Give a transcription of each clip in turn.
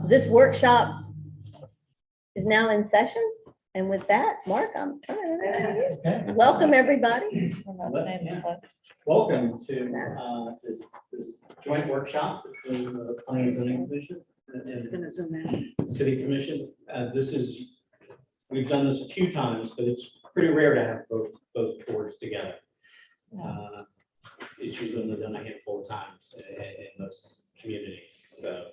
This workshop is now in session. And with that, Mark, I'm turning it over to you. Okay. Welcome, everybody. Welcome to this joint workshop between the Planning and Zoning Commission and the City Commission. We've done this a few times, but it's pretty rare to have both boards together. It's usually only done a handful of times in most communities. So,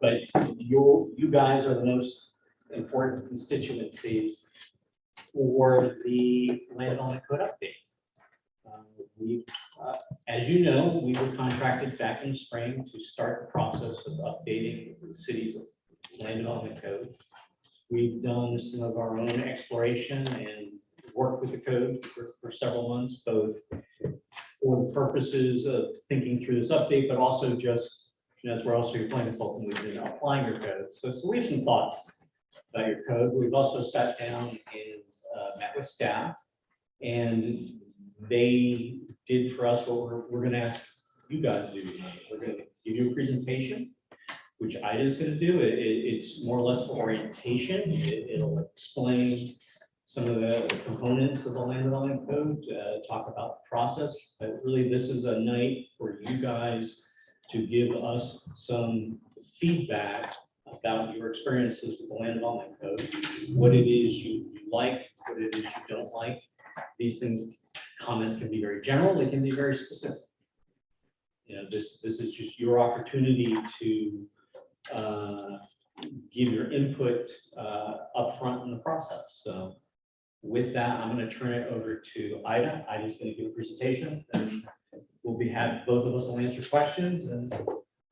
but you guys are the most important constituencies for the land development code update. As you know, we were contracted back in the spring to start the process of updating the city's land development code. We've done some of our own exploration and worked with the code for several months, both for the purposes of thinking through this update, but also just, as we're also your planning consultant, we've been applying your code. So we have some thoughts about your code. We've also sat down and met with staff, and they did for us what we're going to ask you guys to do tonight. We're going to give you a presentation, which Ida is going to do. It's more or less for orientation. It'll explain some of the components of the land development code, talk about the process. But really, this is a night for you guys to give us some feedback about your experiences with the land development code, what it is you like, what it is you don't like. These things, comments can be very general, they can be very specific. You know, this is just your opportunity to give your input upfront in the process. So with that, I'm going to turn it over to Ida. Ida's going to give a presentation, and both of us will answer questions, and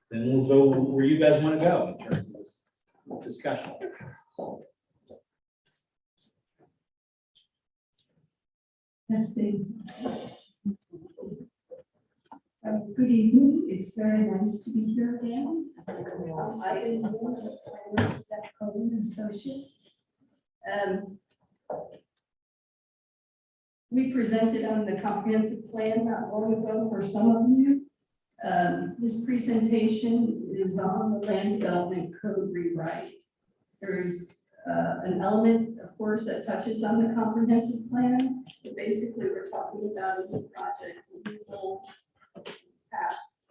then we'll go where you guys want to go in terms of this discussion. Testing. Good evening. It's very nice to be here again. I am Zach Cohen Associates. We presented on the comprehensive plan not long ago for some of you. This presentation is on the land development code rewrite. There's an element, of course, that touches on the comprehensive plan, but basically we're talking about a new project, new goals, tasks.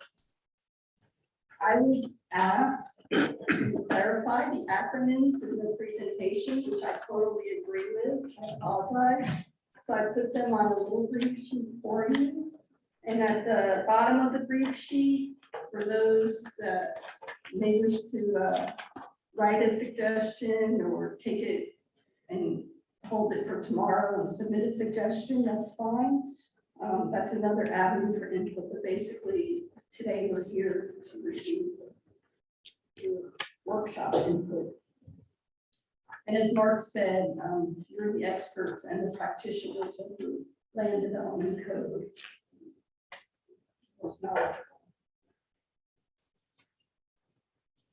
I was asked to clarify the acronyms in the presentation, which I totally agree with. I apologize. So I put them on a little brief sheet for you. And at the bottom of the brief sheet, for those that may wish to write a suggestion or take it and hold it for tomorrow and submit a suggestion, that's fine. That's another avenue for input, but basically today we're here to receive your workshop input. And as Mark said, you're the experts and the practitioners of the land development code. Most knowledgeable.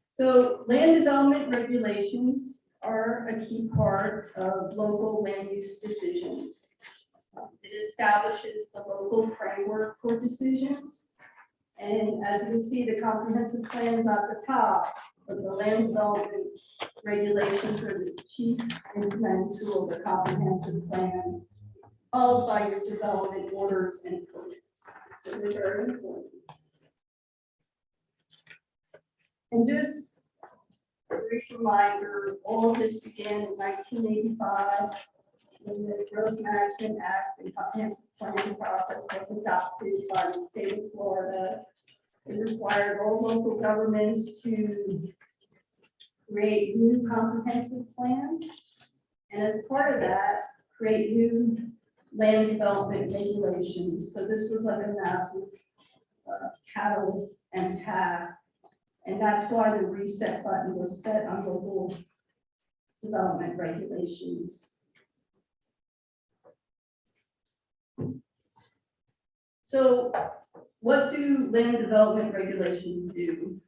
So land development regulations are a key part of local land use decisions. It establishes the local framework for decisions. And as we see, the comprehensive plan is at the top, but the land development regulations are the chief implementing tool of the comprehensive plan, followed by your development orders and permits. So they're very important. And just a brief reminder, all of this began in 1985 when the Growth Management Act and comprehensive planning process was adopted by the state of Florida. It required all local governments to create new comprehensive plans. And as part of that, create new land development regulations. So this was like a massive catalyst and task. And that's why the reset button was set on local development regulations. So what do land development regulations do?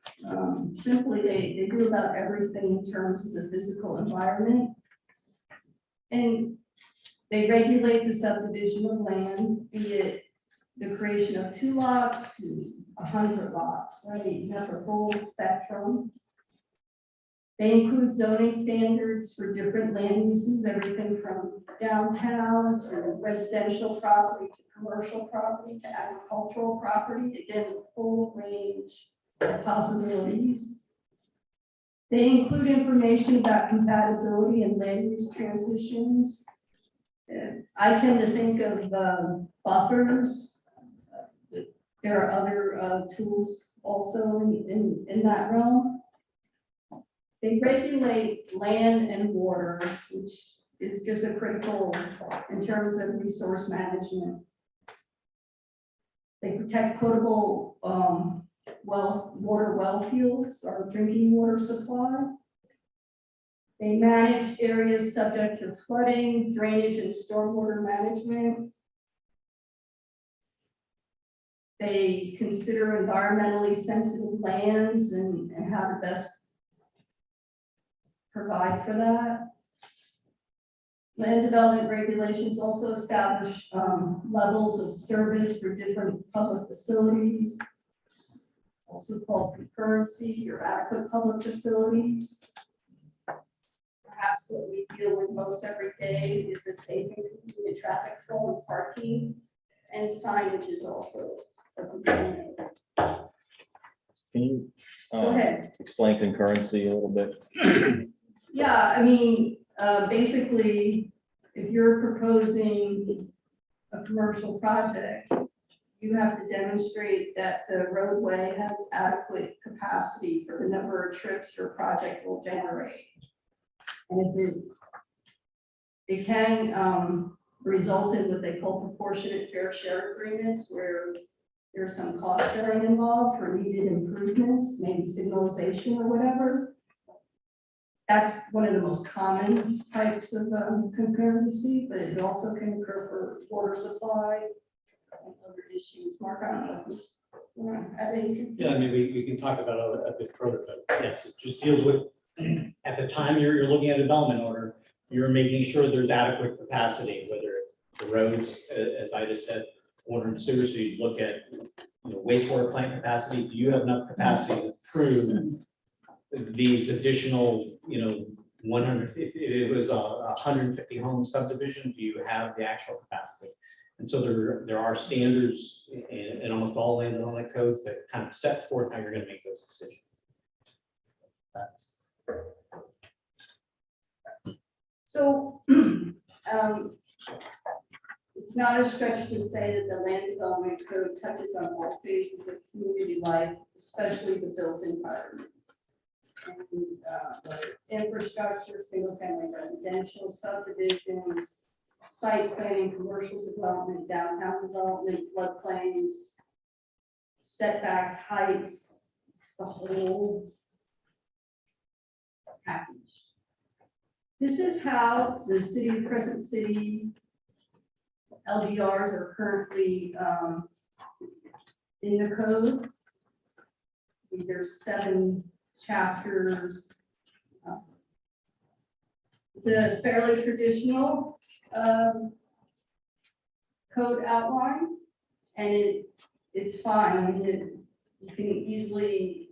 Simply, they do about everything in terms of the physical environment. And they regulate the subdivision of land, be it the creation of 2 lots to 100 lots, right? You have a full spectrum. They include zoning standards for different land uses, everything from downtown to residential property to commercial property to agricultural property. Again, a full range of possibilities. They include information about compatibility and land use transitions. I tend to think of buffers. There are other tools also in that realm. They regulate land and water, which is just a critical in terms of resource management. They protect potable water well fields or drinking water supply. They manage areas subject to flooding, drainage, and stormwater management. They consider environmentally sensitive lands and how to best provide for that. Land development regulations also establish levels of service for different public facilities, also called concurrency or adequate public facilities. Perhaps what we deal with most every day is the safe and convenient traffic flow and parking, and signage is also a component. Can you Go ahead. explain concurrency a little bit? Yeah, I mean, basically, if you're proposing a commercial project, you have to demonstrate that the roadway has adequate capacity for the number of trips your project will generate. And if it can result in what they call proportionate fair share agreements, where there's some cost sharing involved for needed improvements, maybe signalization or whatever. That's one of the most common types of concurrency, but it also can occur for water supply and other issues. Mark, I don't know if you want to add anything. Yeah, I mean, we can talk about it a bit further, but yes, it just deals with, at the time you're looking at a development order, you're making sure there's adequate capacity, whether the roads, as I just said, water and sewer, so you look at, wastewater plant capacity. Do you have enough capacity to approve these additional, 100, if it was a 150 home subdivision, do you have the actual capacity? And so there are standards in almost all land development codes that kind of set forth how you're going to make those decisions. So it's not a stretch to say that the land development code touches on all phases of community life, especially the built environment. And infrastructure, single family residential subdivisions, site planning, commercial development, downtown development, floodplains, setbacks, heights, it's the whole package. This is how the city of Crescent City LDRs are currently in the code. There's 7 chapters. It's a fairly traditional code outline, and it's fine. I mean, you can easily,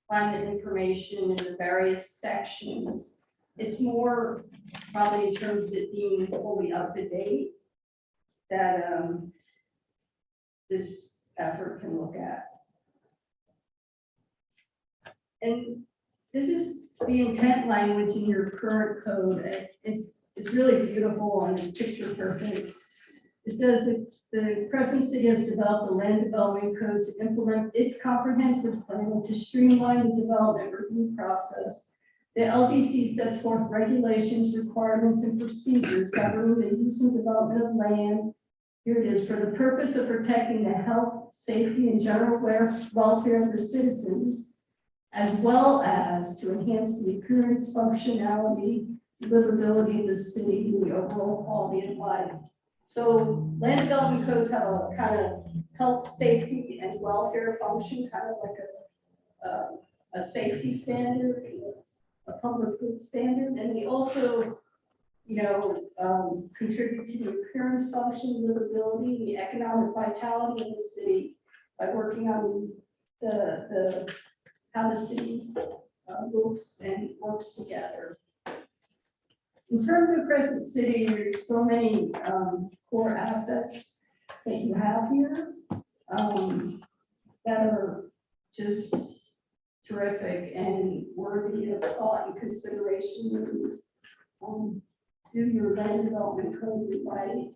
find the information in the various sections. It's more probably in terms of it being fully up to date that this effort can look at. And this is the intent language in your current code. It's really beautiful and it's picture perfect. It says that the Crescent City has developed a land development code to implement its comprehensive plan to streamline the development review process. The LDC sets forth regulations, requirements, and procedures governing the use and development of land. Here it is, for the purpose of protecting the health, safety, and general welfare of the citizens, as well as to enhance the appearance, functionality, livability of the city, and the overall quality of life. So land development codes have a kind of health, safety, and welfare function, kind of like a safety standard, a public good standard, and they also, contribute to the appearance, function, livability, the economic vitality of the city by working on the how the city looks and works together. In terms of Crescent City, there's so many core assets that you have here that are just terrific and worthy of thought and consideration when you do your land development code right.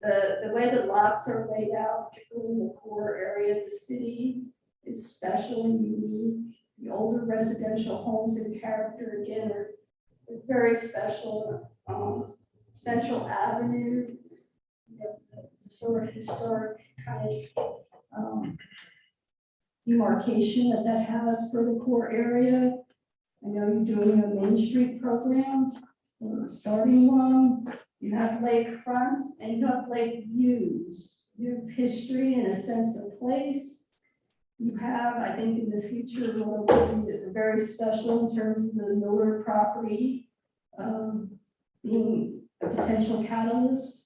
The way the lots are laid out, particularly in the core area of the city, is special and unique. The older residential homes and character, again, are very special. Central Avenue, you know, the sort of historic kind of demarcation that has for the core area. I know you're doing a Main Street program, or starting one. You have lakefronts and you have lake views. You have history and a sense of place. You have, I think, in the future, what will be very special in terms of the Miller property being a potential catalyst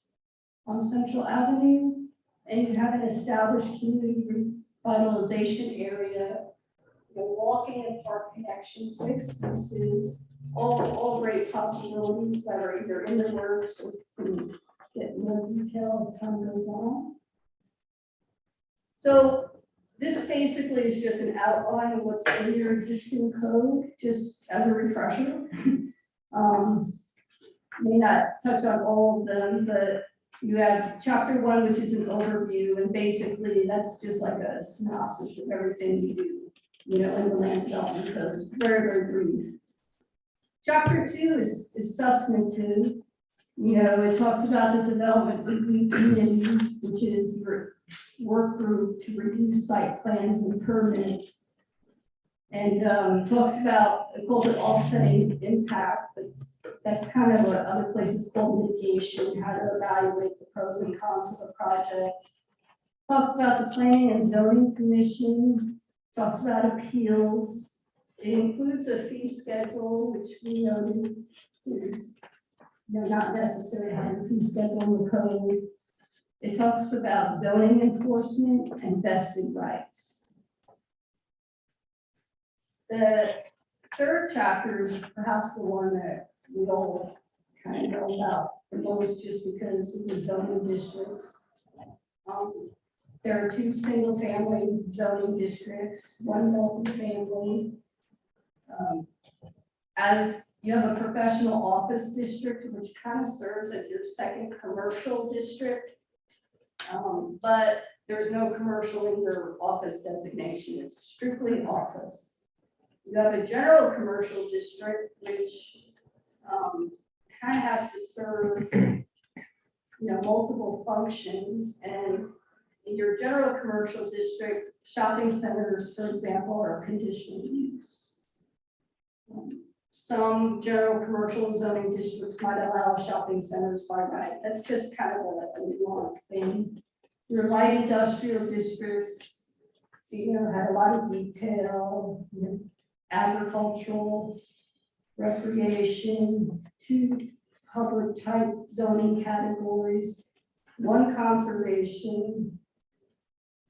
on Central Avenue. And you have an established community revitalization area, you know, walking and park connections, mixed uses, all great possibilities that are either in the works or can get more detail as time goes on. So this basically is just an outline of what's in your existing code, just as a refresher. May not touch on all of them, but you have chapter 1, which is an overview, and basically that's just like a synopsis of everything you do, you know, in the land development code. It's very, very brief. Chapter 2 is substantive. You know, it talks about the development review committee, which is your work group to review site plans and permits. And talks about, it calls it offsetting impact, but that's kind of what other places call mitigation, how to evaluate the pros and cons of a project. Talks about the planning and zoning commission, talks about appeals. It includes a fee schedule, which we know is, you know, not necessary to have a fee schedule in the code. It talks about zoning enforcement and vested rights. The third chapter is perhaps the one that we all kind of know about the most, just because of the zoning districts. There are 2 single-family zoning districts, 1 multi-family. As you have a professional office district, which kind of serves as your second commercial district, but there's no commercial in your office designation. It's strictly office. You have a general commercial district, which kind of has to serve, you know, multiple functions. And in your general commercial district, shopping centers, for example, are conditional use. Some general commercial zoning districts might allow shopping centers by right. That's just kind of a nuanced thing. Your light industrial districts, you know, had a lot of detail, you know, agricultural, recreation, 2 public type zoning categories, 1 conservation.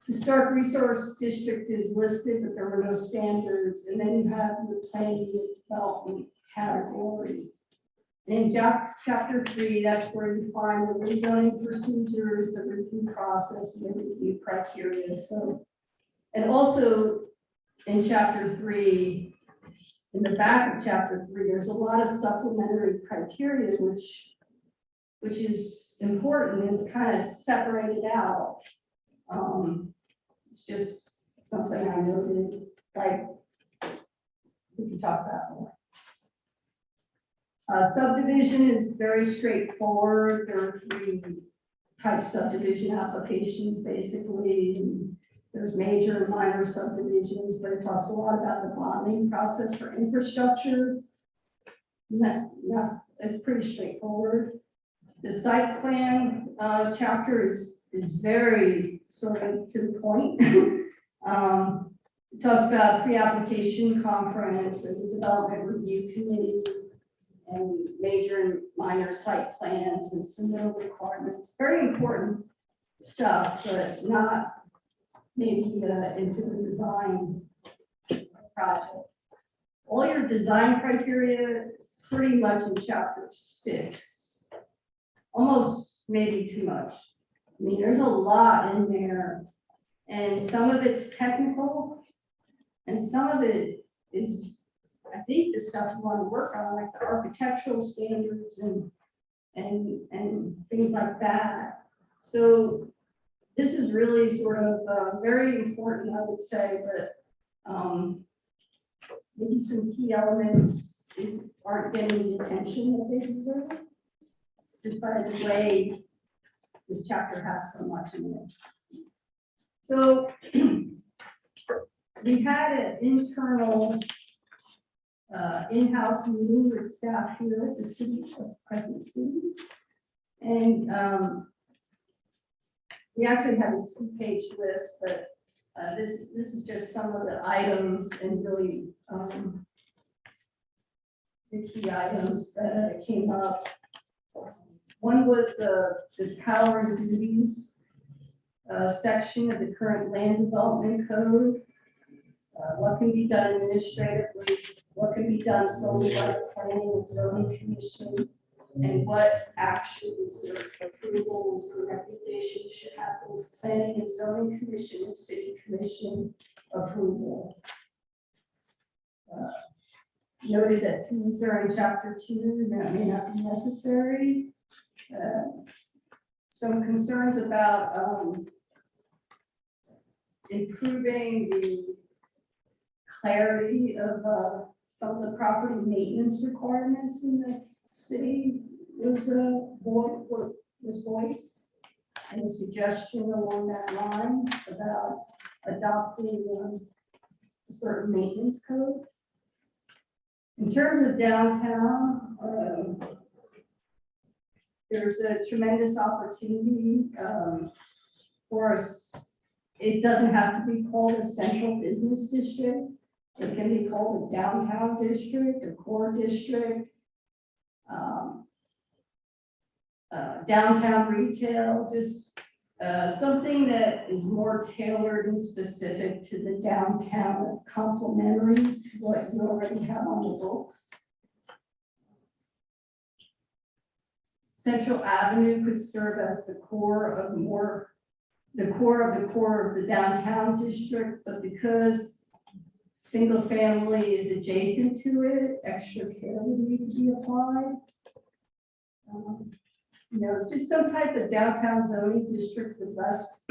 Historic resource district is listed, but there were no standards. And then you have the planning and development category. In chapter 3, that's where you find the rezoning procedures, the review process, and the review criteria. So, and also in chapter 3, in the back of chapter 3, there's a lot of supplementary criteria, which is important, and it's kind of separated out. It's just something I noted, like we can talk about more. Subdivision is very straightforward. There are 3 type subdivision applications, basically. There's major and minor subdivisions, but it talks a lot about the bonding process for infrastructure. It's pretty straightforward. The site plan chapter is very sort of to the point. It talks about pre-application conference and the development review committee and major and minor site plans and submittal requirements. Very important stuff, but not maybe into the design project. All your design criteria pretty much in chapter 6. Almost maybe too much. I mean, there's a lot in there, and some of it's technical, and some of it is, I think, the stuff you want to work on, like the architectural standards and things like that. So this is really sort of very important, I would say, but maybe some key elements aren't getting the attention that they deserve, just by the way this chapter has so much in it. So we had an internal in-house meeting with staff here at the city of Crescent City. And we actually have a 2-page list, but this is just some of the items and really the key items that came up. One was the power and duties section of the current land development code. What can be done administratively, what can be done solely by the planning and zoning commission, and what actions or approvals or recommendations should have this planning and zoning commission and city commission approval. Noted that fees are in chapter 2, and that may not be necessary. Some concerns about improving the clarity of some of the property maintenance requirements in the city was voiced, and a suggestion along that line about adopting a certain maintenance code. In terms of downtown, there's a tremendous opportunity for us. It doesn't have to be called a central business district. It can be called a downtown district, a core district, downtown retail, just something that is more tailored and specific to the downtown, that's complementary to what you already have on the books. Central Avenue could serve as the core of the downtown district, but because single family is adjacent to it, extra care would need to be applied. It's just some type of downtown zoning district with less,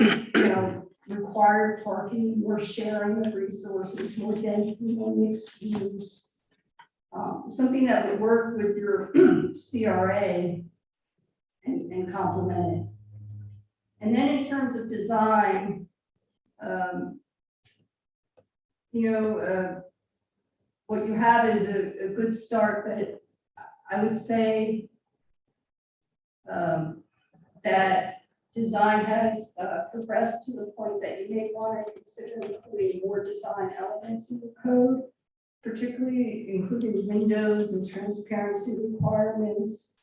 required parking, more sharing of resources, more density, more mixed use. Something that would work with your CRA and complement it. And then in terms of design, what you have is a good start, but I would say that design has progressed to the point that you may want to consider including more design elements in the code, particularly including windows and transparency requirements,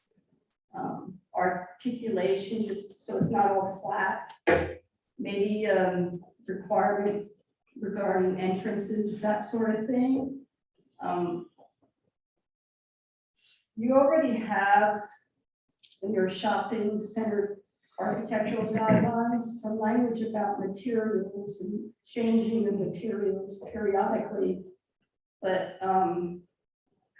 articulation, just so it's not all flat, maybe requirement regarding entrances, that sort of thing. You already have in your shopping center architectural guidelines some language about materials and changing the materials periodically, but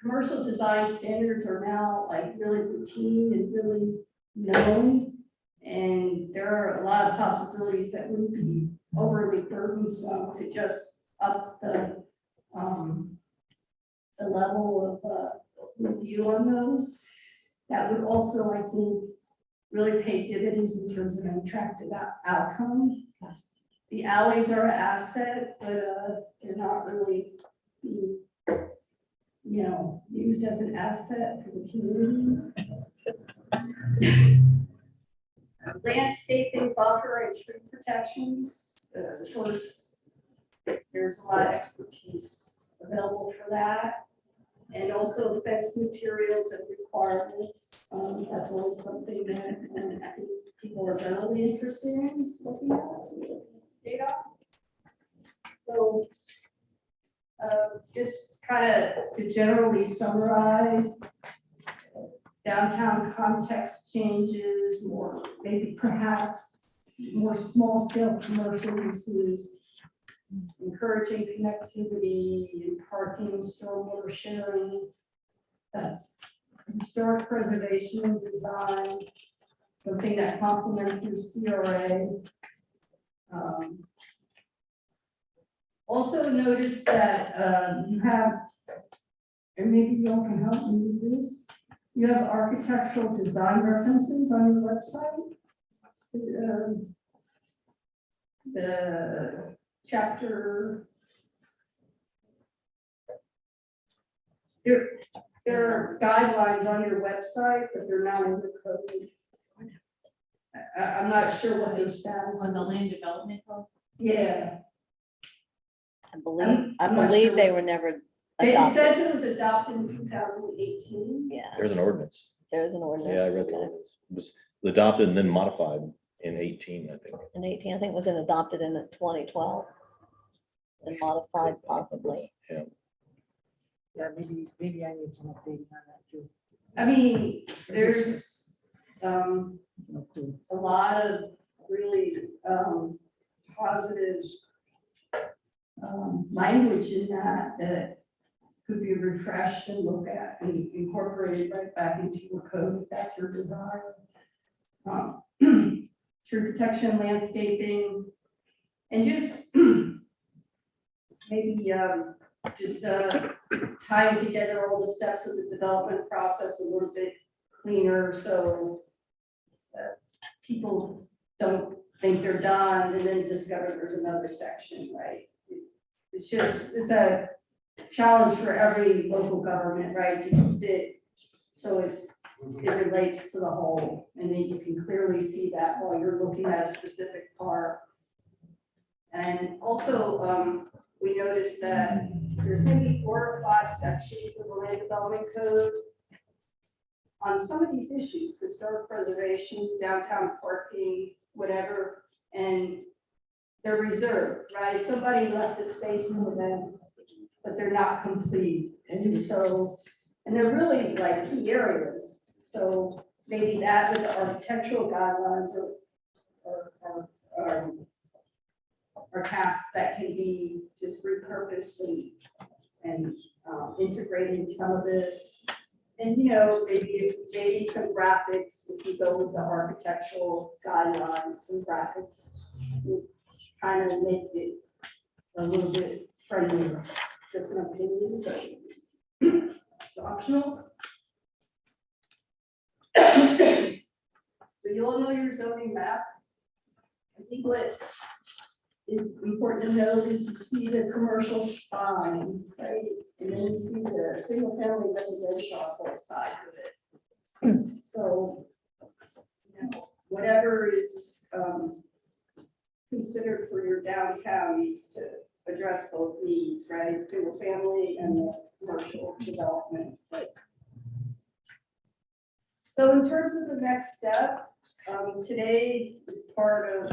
commercial design standards are now like really routine and really known, and there are a lot of possibilities that wouldn't be overly burdensome to just up the level of review on those. That would also, I think, really pay dividends in terms of an attractive outcome. The alleys are an asset, but they're not really being, used as an asset for the community. Landscaping, buffer, and tree protections. Of course, there's a lot of expertise available for that. And also fence materials and requirements. That's always something that I think people are generally interested in looking at data. So Just kind of to generally summarize, downtown context changes, more, maybe perhaps more small scale commercial uses, encouraging connectivity and parking, stormwater sharing. That's historic preservation and design, something that complements your CRA. Also notice that you have, and maybe you all can help me with this, you have architectural design references on your website. The chapter, there are guidelines on your website, but they're not in the code. I'm not sure what their status On the is. land development code? Yeah, I I'm not believe sure they what- were never it adopted. says it was adopted in 2018. Yeah, There's an ordinance. there's an ordinance. Yeah, I read the okay. ordinance. It was adopted and then modified in 18, I think. In 18, I think it was adopted in 2012 and modified possibly. Yeah, maybe I need some updating on that too. I mean, there's No clue. a lot of really positive language in that could be refreshed and looked at and incorporated right back into your code if that's your desire. Tree protection, landscaping, and just maybe just tying together all the steps of the development process a little bit cleaner, so people don't think they're done and then discover there's another section, right? It's just, it's a challenge for every local government, right, to keep it so it relates to the whole, and then you can clearly see that while you're looking at a specific part. And also, we noticed that there's maybe 4 or 5 sections of the land development code on some of these issues, historic preservation, downtown parking, whatever, and they're reserved, right? Somebody left a space for them, but they're not complete. And so, and they're really like key areas. So maybe that with the architectural guidelines or tasks that can be just repurposed and integrating some of this. And, you know, maybe some graphics, if you go with the architectural guidelines, some graphics would kind of make it a little bit friendlier. Just an opinion, but it's optional. So you all know your zoning map. I think what is important to note is you see the commercial spine, right? And then you see the single family residential on both sides of it. So, you know, whatever is considered for your downtown needs to address both needs, right? Single family and the commercial development. But so in terms of the next step, today is part of,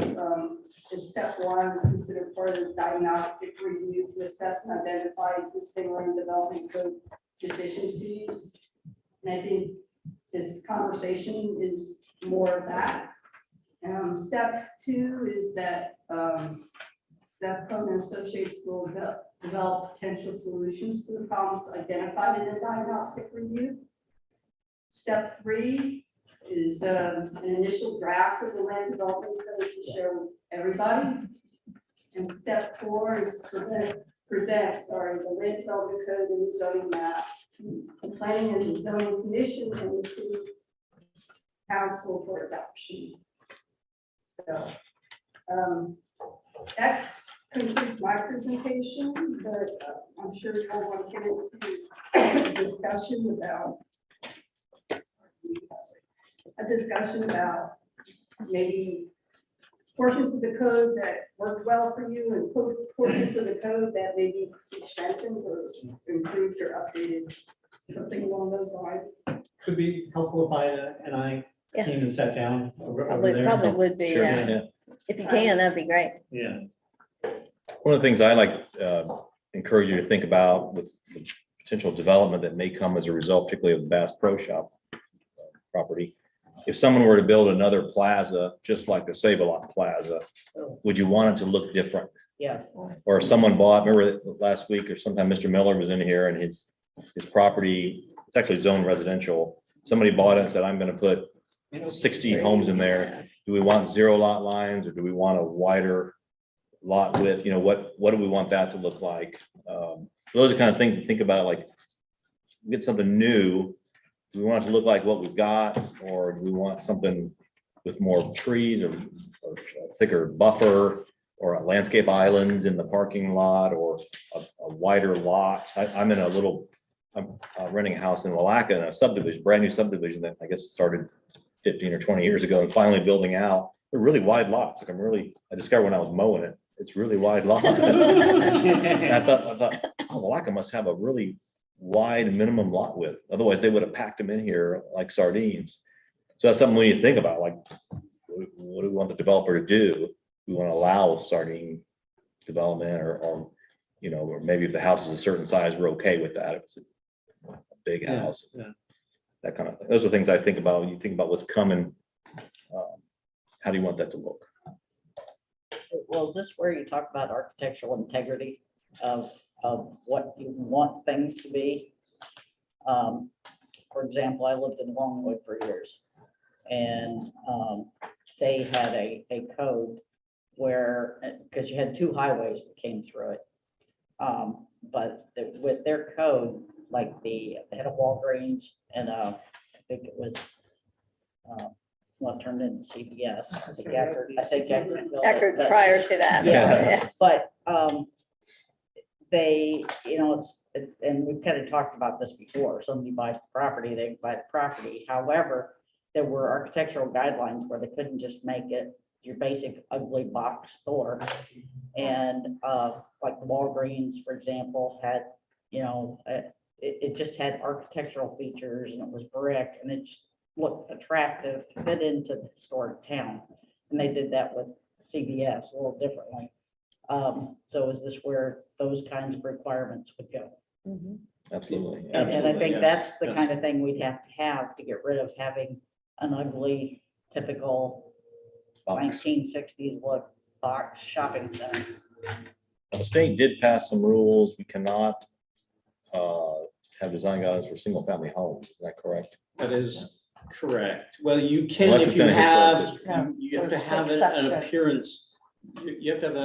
is step 1, is considered part of the diagnostic review to assess and identify existing land development code deficiencies. And I think this conversation is more of that. Step 2 is that Steph Cohen and Associates will develop potential solutions to the problems identified in the diagnostic review. Step 3 is an initial draft of the land development code to show everybody. And step 4 is to present the land development code and the zoning map to the planning and the zoning commission and the city council for adoption. So that concludes my presentation, but I'm sure you all want to get into a discussion about maybe portions of the code that worked well for you and portions of the code that maybe strengthened or improved or updated, something along those lines. Could be helpful if I Yeah. came and sat down over Probably there. would be, Sure, yeah. yeah. If you can, that'd be great. Yeah, One of the things I like encourage you to think about with the potential development that may come as a result, particularly of the Bass Pro Shop property. If someone were to build another plaza, just like the Save-A-Lot Plaza, would you want it to look different? Yeah. Or if someone bought, remember last week or sometime Mr. Miller was in here and his property, it's actually zoned residential. Somebody bought it and said, I'm gonna put 60 homes in there. Do we want 0 lot lines or do we want a wider lot width? You know, what do we want that to look like? Those are kind of things to think about, like get something new. Do we want it to look like what we've got, or do we want something with more trees or thicker buffer, or landscape islands in the parking lot, or a wider lot? I'm renting a house in Willaca in a subdivision, brand new subdivision that I guess started 15 or 20 years ago and finally building out. They're really wide lots. Like I discovered when I was mowing it, it's really wide lot. And I thought, oh, Willaca must have a really wide minimum lot width. Otherwise they would have packed them in here like sardines. So that's something we need to think about. Like, what do we want the developer to do? We want to allow sardine development or, you know, or maybe if the house is a certain size, we're okay with that. If it's a big Yeah, house, yeah. that kind of thing. Those are things I think about when you think about what's coming. How do you want that to look? Well, is this where you talk about architectural integrity of what you want things to be? For example, I lived in Longwood for years, and they had a code where, because you had 2 highways that came through it. But with their code, like they had a Walgreens and I think it was what turned into CVS. I think Eckerd built it, Eckerd but- prior to that. Yeah, but they, you know, and we've kind of talked about this before. Somebody buys the property, they buy the property. However, there were architectural guidelines where they couldn't just make it your basic ugly box store. And like the Walgreens, for example, had, you know, it just had architectural features and it was brick and it just looked attractive, fit into the historic town. And they did that with CVS a little differently. So is this where those kinds of requirements would go? Mhm. Absolutely. And I Absolutely, think yes, that's the yes. kind of thing we'd have to get rid of having an ugly, typical Box. 1960s look box shopping center. Now, the state did pass some rules. We cannot have design guidelines for single family homes. Is that correct? That is correct. Well, you can, Unless if it's you in a historic have, district. you have to There's have an exception. appearance, you have to have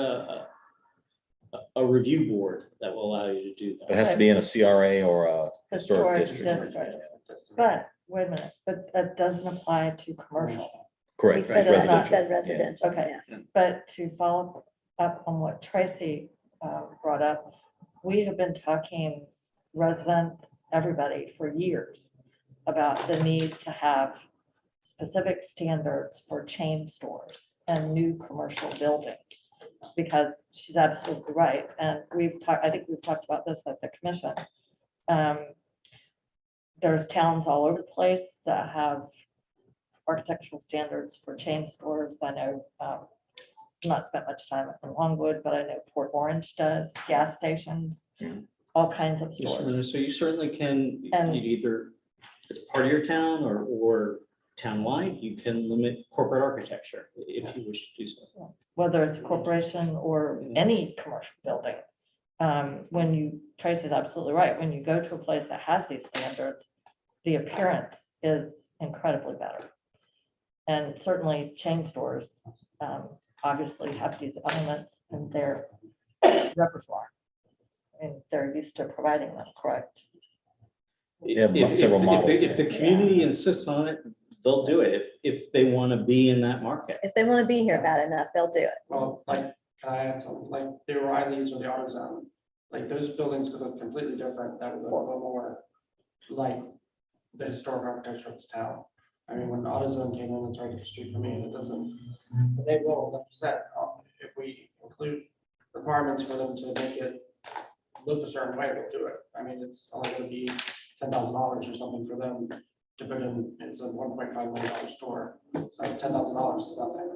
a review board that will allow you to do It that. has to be in a CRA or a historic Historic district. district. But wait a minute, but that doesn't apply to commercial. We Correct. said it's it, residential. said Yeah. residential. Okay. yeah. But to follow up on what Tracy brought up, we have been talking residents, everybody for years about the need to have specific standards for chain stores and new commercial buildings. Because she's absolutely right. And I think we've talked about this at the commission. There's towns all over the place that have architectural standards for chain stores. I know, I've not spent much time in Longwood, but I know Port Orange does, gas stations, all kinds of stores. So you certainly can, And- you'd either, as part of your town or townwide, you can limit corporate architecture if you wish to do so. Whether it's a corporation or any commercial building. Tracy's absolutely right. When you go to a place that has these standards, the appearance is incredibly better. And certainly chain stores obviously have these elements in their repertoire. And they're used to providing them, correct? Yeah, If several the- models. If the community insists on it, they'll do it if they want to be in that market. If they want to be here bad enough, they'll do it. Well, like, can I add something, like the O'Reillys or the AutoZone, like those buildings could look completely different, that would look a little more like the historic architecture of this town. I mean, when AutoZone came in, it's right up the street from me, and it doesn't, but they will, like you said, if we include requirements for them to make it look a certain way, they'll do it. I mean, it's only gonna be $10,000 or something for them to put in, it's a $1.5 million store, so $10,000 is nothing.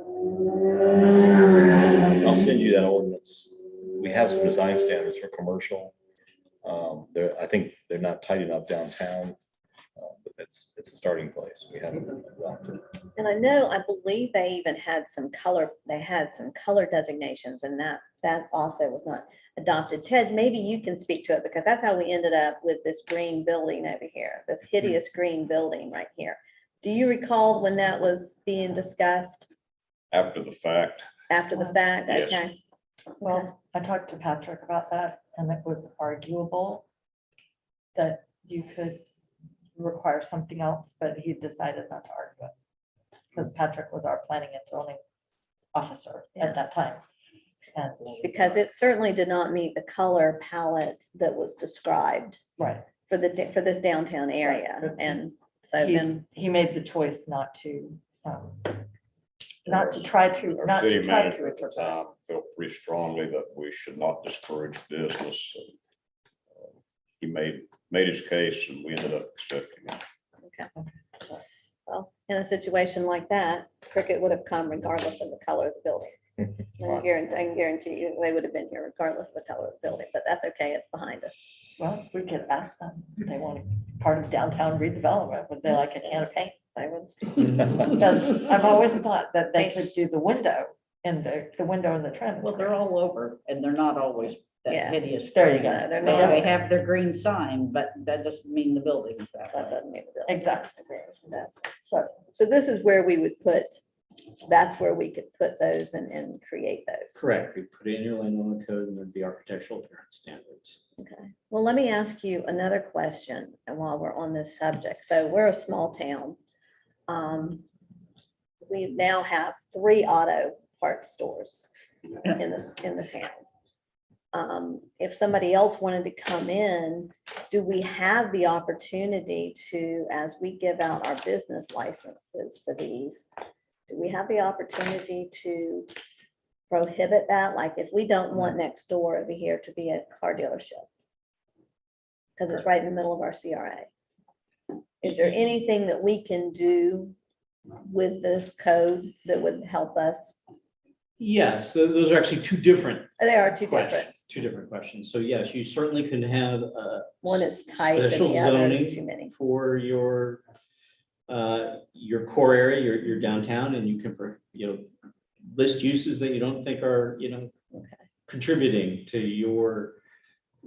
I'll send you that ordinance. we have some design standards for commercial. I think they're not tight enough downtown, but it's a starting place. We haven't adopted. And I believe they even had some color, designations, and that also was not adopted. Ted, maybe you can speak to it, because that's how we ended up with this green building over here, this hideous green building right here. Do you recall when that was being discussed? After the fact. After the fact, Yes. okay. Well, I talked to Patrick about that, and it was arguable that you could require something else, but he decided not to argue it. Because Patrick was our planning and zoning officer Yeah. at that time. And, Because it certainly did not meet the color palette that was described right, for this downtown area. Right. And so then, he made the choice not to try to, Our not city to try manager to at the interpret. time felt pretty strongly that we should not discourage business. And, he made his case and we ended up accepting it. okay. Well, in a situation like that, Cricket would have come regardless of the color of the building. I can guarantee you, they would have been here regardless of the color of the building, but that's okay, it's behind us. Well, we could ask them, if they want part of downtown redevelopment, would they like a can of paint? I would, Because I've always thought that they could do the window and the window and the trim. Well, they're all over and they're not always Yeah. that hideous. There you go. No, they're They not. they have their green sign, but that doesn't mean the building's that That way. doesn't mean the building. Exactly. So, So this is where we would put, that's where we could put those and create those. Correct. We put it in your land owner code and there'd be architectural appearance standards. Okay, well, let me ask you another question, and while we're on this subject. So we're a small town. We now have 3 auto parts stores in the town. If somebody else wanted to come in, do we have the opportunity to, as we give out our business licenses for these, do we have the opportunity to prohibit that? Like if we don't want next door over here to be a car dealership? Because it's right in the middle of our CRA. Is there anything that we can do with this code that would help us? Yes, those are actually two different There are two different. questions, two different questions. So yes, you certainly can have One is tight and special the other is zoning too many. for your core area, your downtown, and you can, list uses that you don't think are, Okay. contributing to your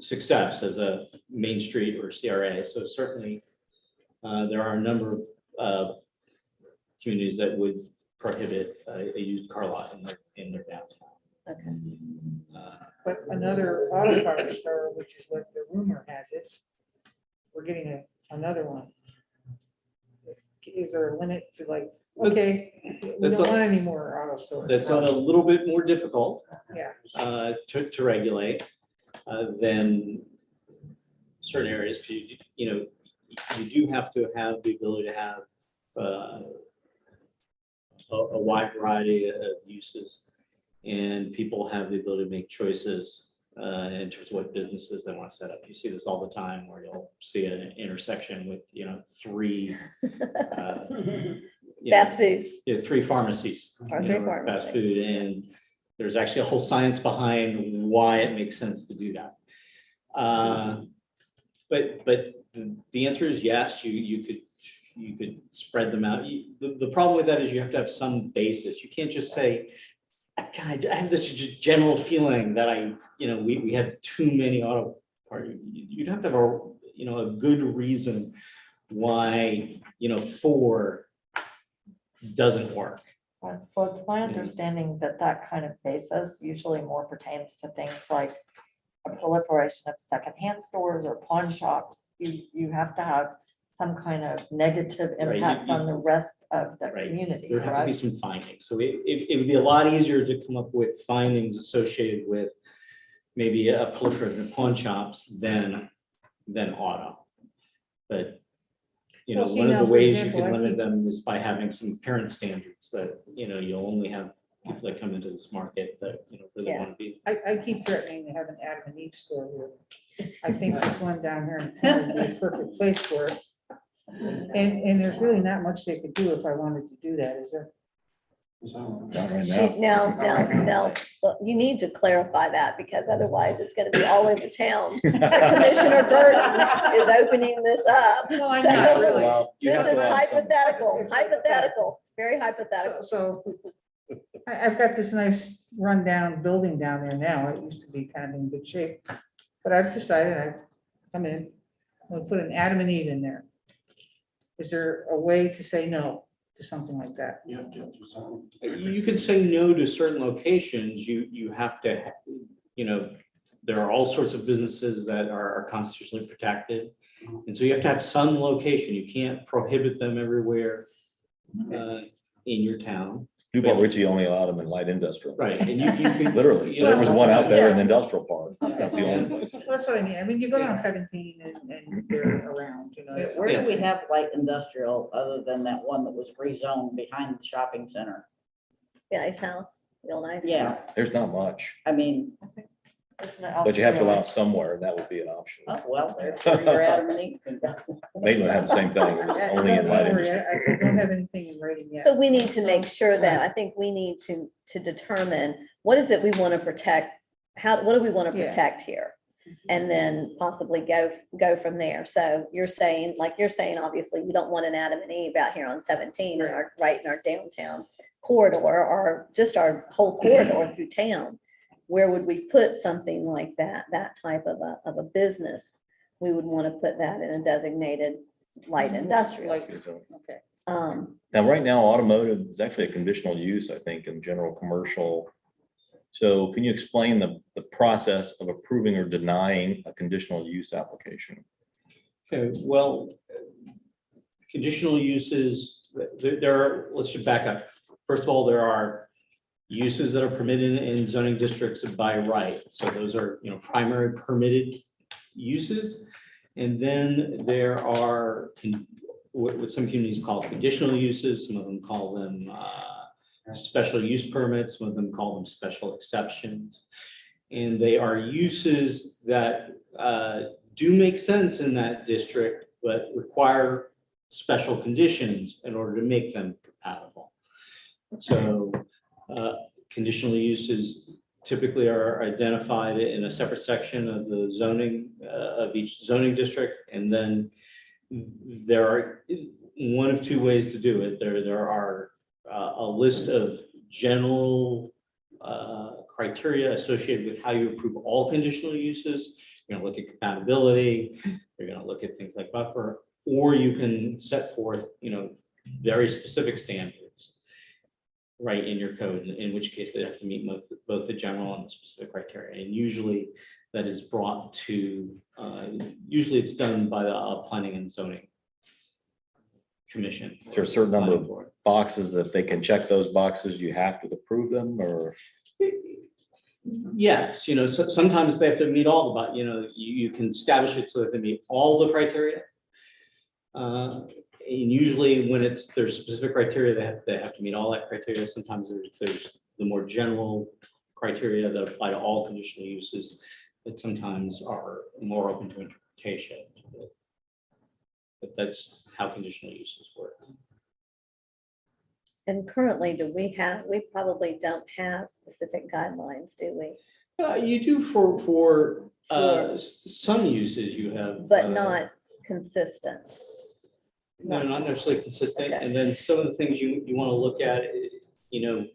success as a main street or CRA. So certainly, there are a number of communities that would prohibit a used car lot in their downtown. Okay. But another auto parts store, which is what the rumor has it, we're getting another one. Is there a limit to like, okay, we That's don't a- want any more auto stores? That's a little bit more difficult Yeah, to regulate than certain areas, because you do have to have the ability to have a wide variety of uses, and people have the ability to make choices in terms of what businesses they want to set up. You see this all the time where you'll see an intersection with 3 Fast foods. 3 pharmacies, Or 3 pharmacies. fast food, and there's actually a whole science behind why it makes sense to do that. But the answer is yes, you could spread them out. The problem with that is you have to have some basis. You can't just say, God, I have this general feeling that we have too many auto parts. You'd have to have a good reason why 4 doesn't work. well, it's my understanding that that kind of basis usually more pertains to things like a proliferation of secondhand stores or pawn shops. You have to have some kind of negative Right, impact on the rest of the Right. community, There would have to be correct? some findings. So it would be a lot easier to come up with findings associated with maybe a proliferation of pawn shops than auto. But, Well, see, one of now, the for ways you example, can I limit think- them is by having some parent standards that, you'll only have people that come into this market that, really Yeah. want to be. I keep threatening to have an Adam and Eve store here. I think this one down here in town would be a perfect place for it. And there's really not much they could do if I wanted to do that, is there? So, Not right now. Now, look, you need to clarify that because otherwise it's gonna be all over town. Commissioner Burton is opening this up. No, I'm So, not really. Well, you This have to is have some- hypothetical, very hypothetical. So I've got this nice rundown building down there now. It used to be kind of in good shape. But I've decided I'm gonna put an Adam and Eve in there. Is there a way to say no to something like that? you have to do something. You can say no to certain locations. You have to, you know, there are all sorts of businesses that are constitutionally protected. And so you have to have some location. You can't prohibit them everywhere in your town. Newport Ritchie only allowed them in light industrial. Right, and you can. Literally. So there was one out there in the industrial park. That's the only place. That's what I mean. I mean, you go down 17 and they're around, you know. Where do we have light industrial other than that one that was rezoned behind the shopping center? The ice house, the old ice Yeah. house. There's not much, I mean, Isn't it out but you have to there? allow somewhere, and that would be an option. oh, well, there's where your Adam and Eve can go. Maitland had the same thing. It was Yeah, only in don't light worry, industry. I don't have anything in writing yet. So we need to make sure that, I think we need to determine what is it we want to protect? What do we want to Yeah. protect here? And then possibly go from there. So you're saying, obviously, you don't want an Adam and Eve out here on 17 in our, right in our downtown corridor or just our whole corridor through town. Where would we put something like that type of a business? We would want to put that in a designated light industrial. Okay. Now, right now, automotive is actually a conditional use, I think, in general commercial. So can you explain the process of approving or denying a conditional use application? Okay, well, conditional uses, there are, let's just back up. First of all, there are uses that are permitted in zoning districts by right. So those are, you know, primary permitted uses. And then there are what some communities call conditional uses. Some of them call them special use permits. Some of them call them special exceptions. And they are uses that do make sense in that district, but require special conditions in order to make them compatible. So conditional uses typically are identified in a separate section of the zoning of each zoning district. And then there are one of two ways to do it. There are a list of general criteria associated with how you approve all conditional uses. You're gonna look at compatibility, you're gonna look at things like buffer, or you can set forth, you know, very specific standards right in your code, in which case they have to meet both the general and the specific criteria. And usually that is brought to, usually it's done by the planning and zoning commission. Is there a certain number Planning of board. boxes that they can check those boxes? You have to approve them, or? Yes, you know, so sometimes they have to meet all the, you know, you can establish it so that they meet all the criteria. And usually when there's specific criteria, they have to meet all that criteria. Sometimes there's the more general criteria that apply to all conditional uses that sometimes are more open to interpretation. But that's how conditional uses work. And currently, we probably don't have specific guidelines, do we? You do for some uses you have. But not consistent. No, not necessarily consistent. Okay. And then some of the things you want to look at, you know,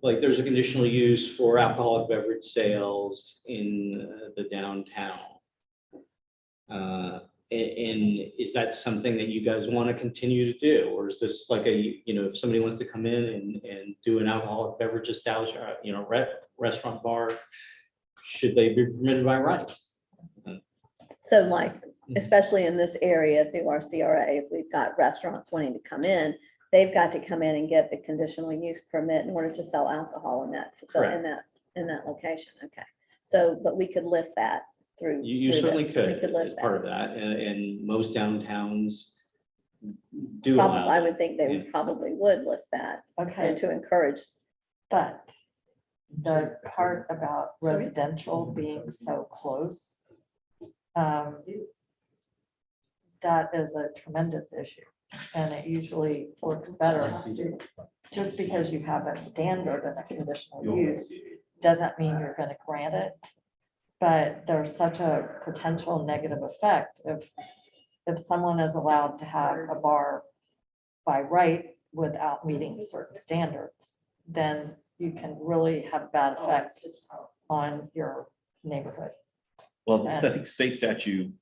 like there's a conditional use for alcoholic beverage sales in the downtown. And is that something that you guys want to continue to do? Or is this like you know, if somebody wants to come in and do an alcoholic beverage establishment, you know, restaurant bar, should they be permitted by right? So like, especially in this area through our CRA, if we've got restaurants wanting to come in, they've got to come in and get the conditional use permit in order to sell alcohol in that facility, in that location. Okay. So, but we could lift that through. You through certainly this. could, We could lift as that. part of that, and most downtowns do Probably, allow I that. would think they would probably would lift that Okay, to encourage. but the part about Sorry? residential being so close, that is a tremendous issue. And it usually works better. Just because you have a standard and a conditional use doesn't mean you're gonna grant it. But there's such a potential negative effect if someone is allowed to have a bar by right without meeting certain standards, then you can really have a bad effect on your neighborhood. Well, I think state statute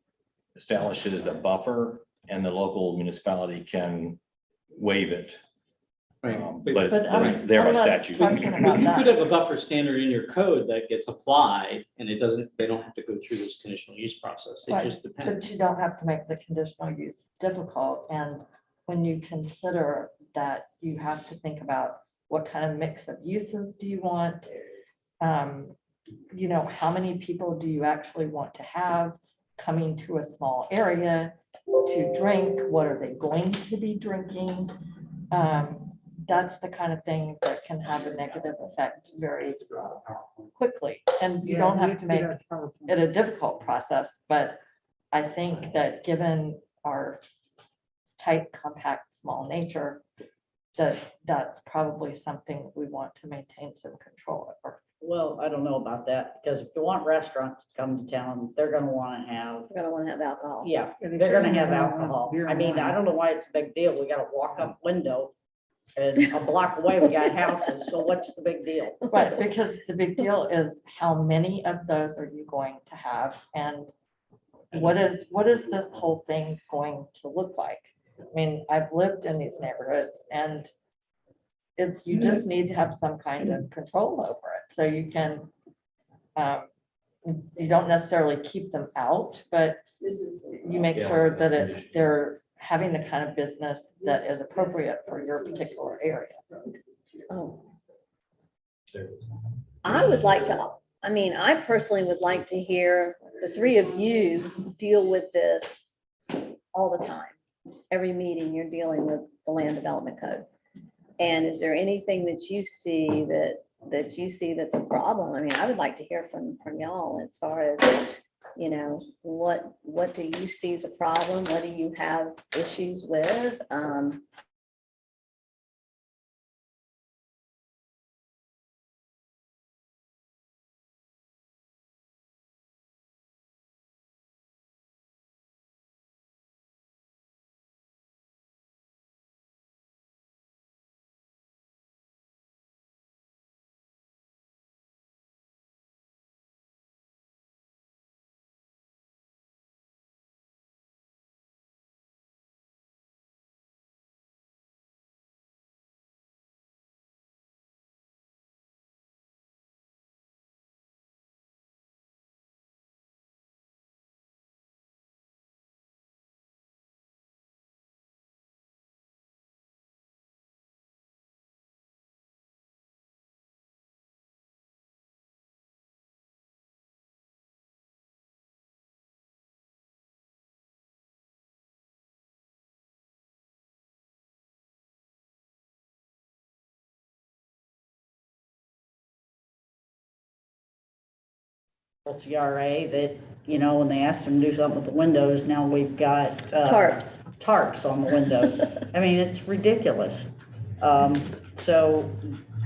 establishes a buffer and the local municipality can waive it. Right. But I'm- it's there by I'm not statute. talking about You that. could have a buffer standard in your code that gets applied and it doesn't, they don't have to go through this conditional use process. It Right, just depends. But you don't have to make the conditional use difficult, and when you consider that, you have to think about what kind of mix of uses do you want? You know, how many people do you actually want to have coming to a small area to drink? What are they going to be drinking? That's the kind of thing that can have a negative effect very quickly, and you don't have to make it a difficult process, but I think that given our tight, compact, small nature, that's probably something we want to maintain some control over. Well, I don't know about that, because if you want restaurants to come to town, they're gonna wanna have, We're gonna wanna have alcohol. yeah, Yeah, they they're gonna certainly have don't want alcohol. beer I and mean, I wine. don't know why it's a big deal. We got a walk-up window. And a block away, we got houses, so what's the big deal? Right, because the big deal is how many of those are you going to have, and what is this whole thing going to look like? I mean, I've lived in these neighborhoods, and you just need to have some kind of control over it, so you can, you don't necessarily keep them out, but you make sure that they're having the kind of business that is appropriate for your particular area. Oh. I would like to, I mean, I personally would like to hear the three of you deal with this all the time. Every meeting you're dealing with the land development code. And is there anything that you see that you see that's a problem? I mean, I would like to hear from y'all as far as, you know, what do you see as a problem? What do you have issues with? CRA that, you know, when they asked them to do something with the windows, now we've got Tarps. tarps on the windows. I mean, it's ridiculous. So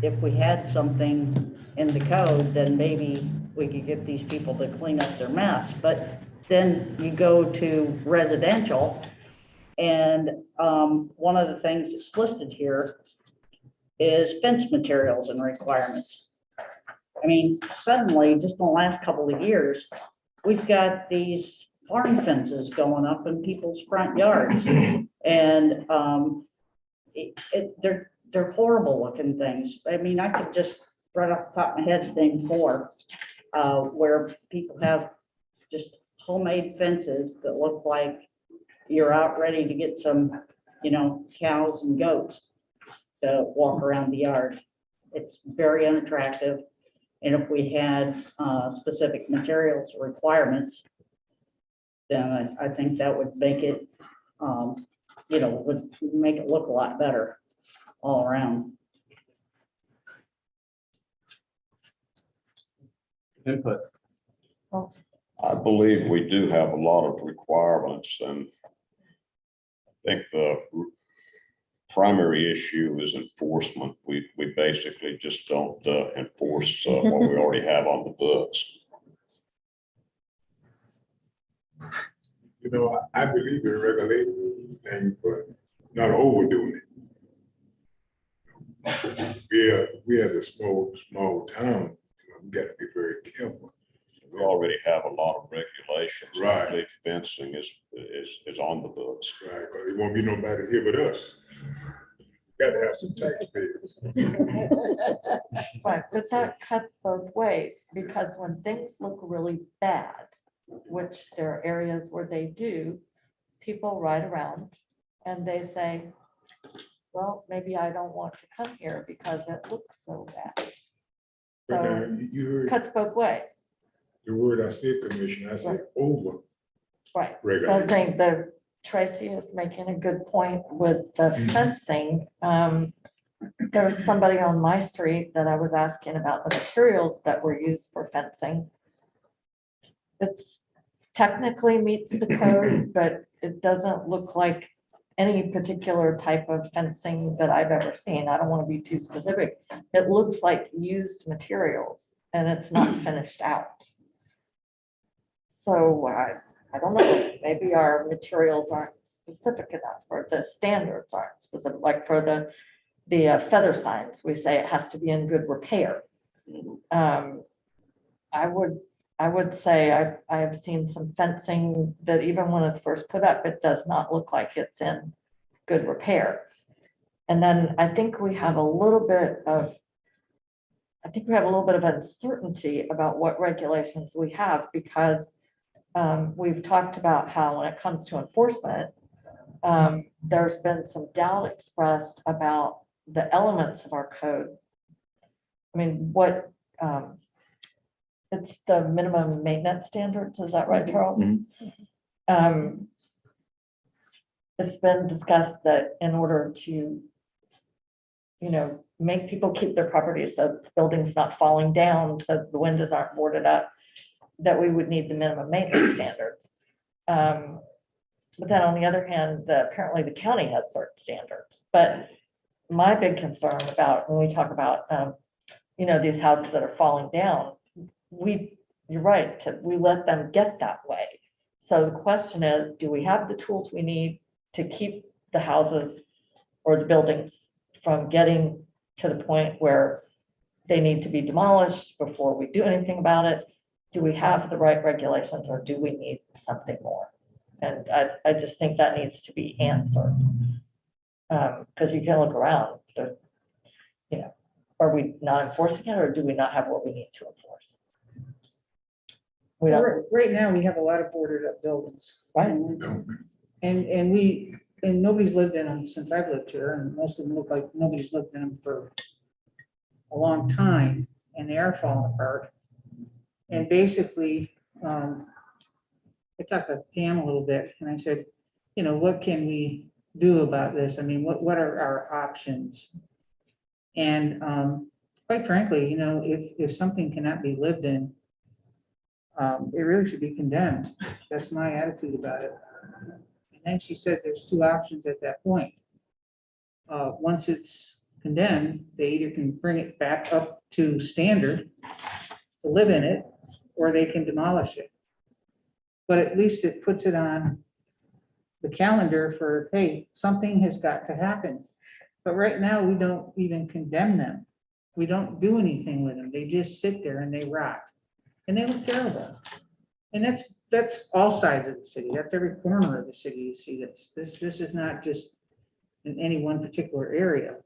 if we had something in the code, then maybe we could get these people to clean up their mess. But then you go to residential, and one of the things that's listed here is fence materials and requirements. I mean, suddenly, just in the last couple of years, we've got these farm fences going up in people's front yards. And they're horrible looking things. I mean, I could just right off the top of my head name 4, where people have just homemade fences that look like you're out ready to get some, you know, cows and goats to walk around the yard. It's very unattractive. And if we had specific materials requirements, then I think that would make it, you know, would make it look a lot better all around. Input. I believe we do have a lot of requirements, and think the primary issue is enforcement. We basically just don't enforce what we already have on the books. You know, I believe in regulating things, but not overdoing it. We have a small town, you know, we got to be very careful. We already have a lot of regulations. I Right. believe fencing is on the books. Right, because there won't be nobody here but us. Got to have some taxpayers. Right, but that cuts both ways, because when things look really bad, which there are areas where they do, people ride around and they say, well, maybe I don't want to come here because it looks so bad. But now, So you heard cuts both ways, the word I said, Commissioner, I said over right? So I regulating. think the Tracy is making a good point with the fencing. There was somebody on my street that I was asking about the materials that were used for fencing. It's technically meets the code, but it doesn't look like any particular type of fencing that I've ever seen. I don't want to be too specific. It looks like used materials and it's not finished out. So I don't know, maybe our materials aren't specific enough, or the standards aren't specific, like for the feather signs, we say it has to be in good repair. I would say I have seen some fencing that even when it's first put up, it does not look like it's in good repair. And then I think we have a little bit of uncertainty about what regulations we have, because we've talked about how when it comes to enforcement, there's been some doubt expressed about the elements of our code. I mean, it's the minimum maintenance standards, is that right, Charles? It's been discussed that in order to, make people keep their property so the building's not falling down, so the windows aren't boarded up, that we would need the minimum maintenance standards. But then on the other hand, apparently the county has certain standards. But my big concern about when we talk about, these houses that are falling down, you're right, we let them get that way. So the question is, do we have the tools we need to keep the houses or the buildings from getting to the point where they need to be demolished before we do anything about it? Do we have the right regulations, or do we need something more? And I just think that needs to be answered. Because you can look around, are we not enforcing it, or do we not have what we need to enforce? We don't, Right now, we have a lot of boarded up buildings. right? And nobody's lived in them since I've lived here, and most of them look like nobody's lived in them for a long time, and they are falling apart. And basically, I talked to Pam a little bit, and I said, what can we do about this? I mean, what are our options? And quite frankly, if something cannot be lived in, it really should be condemned. That's my attitude about it. And then she said there's two options at that point. Once it's condemned, they either can bring it back up to standard to live in it, or they can demolish it. But at least it puts it on the calendar for, hey, something has got to happen. But right now, we don't even condemn them. We don't do anything with them. They just sit there and they rot. And they look terrible. And that's all sides of the city. That's every corner of the city you see this. This is not just in any one particular area.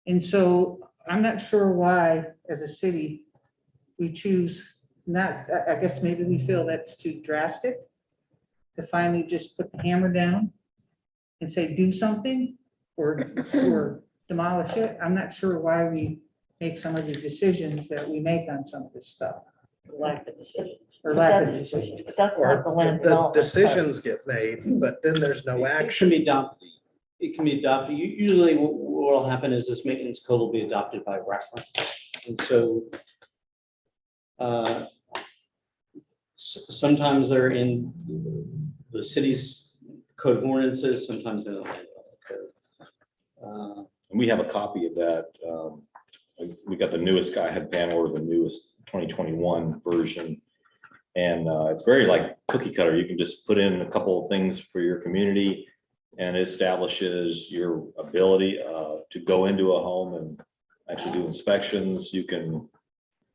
And so I'm not sure why, as a city, we choose not, I guess maybe we feel that's too drastic to finally just put the hammer down and say, do something or demolish it. I'm not sure why we make some of the decisions that we make on some of this stuff. Lack of decisions. Or lack of decisions. But that's Or not the land the development code. decisions get made, but then there's no It can action. be adopted. It can be adopted. Usually what will happen is this maintenance code will be adopted by reference. And so sometimes they're in the city's code of ordinances, sometimes in the land development code. And we have a copy of that. We got the newest, I had Pam order the newest 2021 version. And it's very like cookie cutter. You can just put in a couple of things for your community and it establishes your ability to go into a home and actually do inspections. You can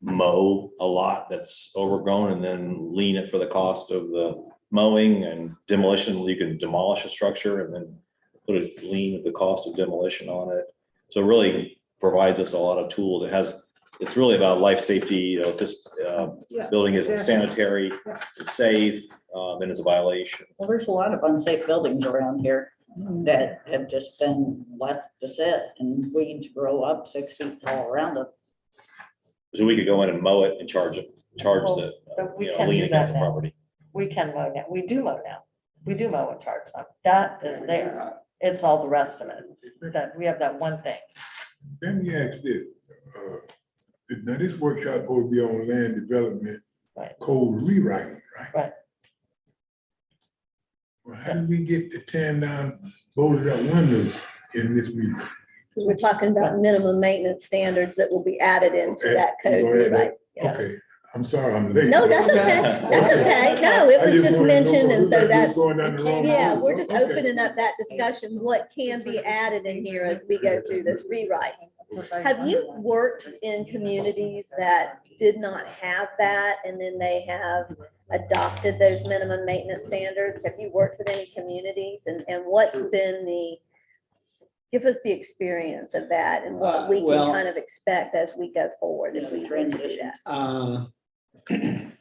mow a lot that's overgrown and then lean it for the cost of the mowing and demolition. You can demolish a structure and then put a lien of the cost of demolition on it. So it really provides us a lot of tools. It's really about life safety. You know, if this Yeah, building isn't exactly. sanitary, it's safe, then it's a violation. Well, there's a lot of unsafe buildings around here that have just been left to sit and weeds grow up 6 feet tall around them. So we could go in and mow it and charge the, But we you know, can lien do against that the now. property. We can mow now. We do mow now. We do mow and charge them. That is there. It's all the rest of it. That we have that one thing. Let me ask this. Now, this workshop supposed to be on land development Right. code rewriting, right? Right. Well, how did we get to tearing down bolted up windows in this meeting? Because we're talking about minimum maintenance standards that will be added into Okay, that code you already did? rewrite. Yeah. Okay, I'm sorry, I'm late. No, that's okay. That's okay. No, it I was just wanted to know mentioned, what- and look so like we was that's, going down the wrong yeah, road. we're just Okay. opening up that discussion, what can be added in here as we go through this rewrite. Have you worked in communities that did not have that, and then they have adopted those minimum maintenance standards? Have you worked with any communities, and what's been give us the experience of that and what we can Well- kind of expect as we go forward if we try to do Transition. that?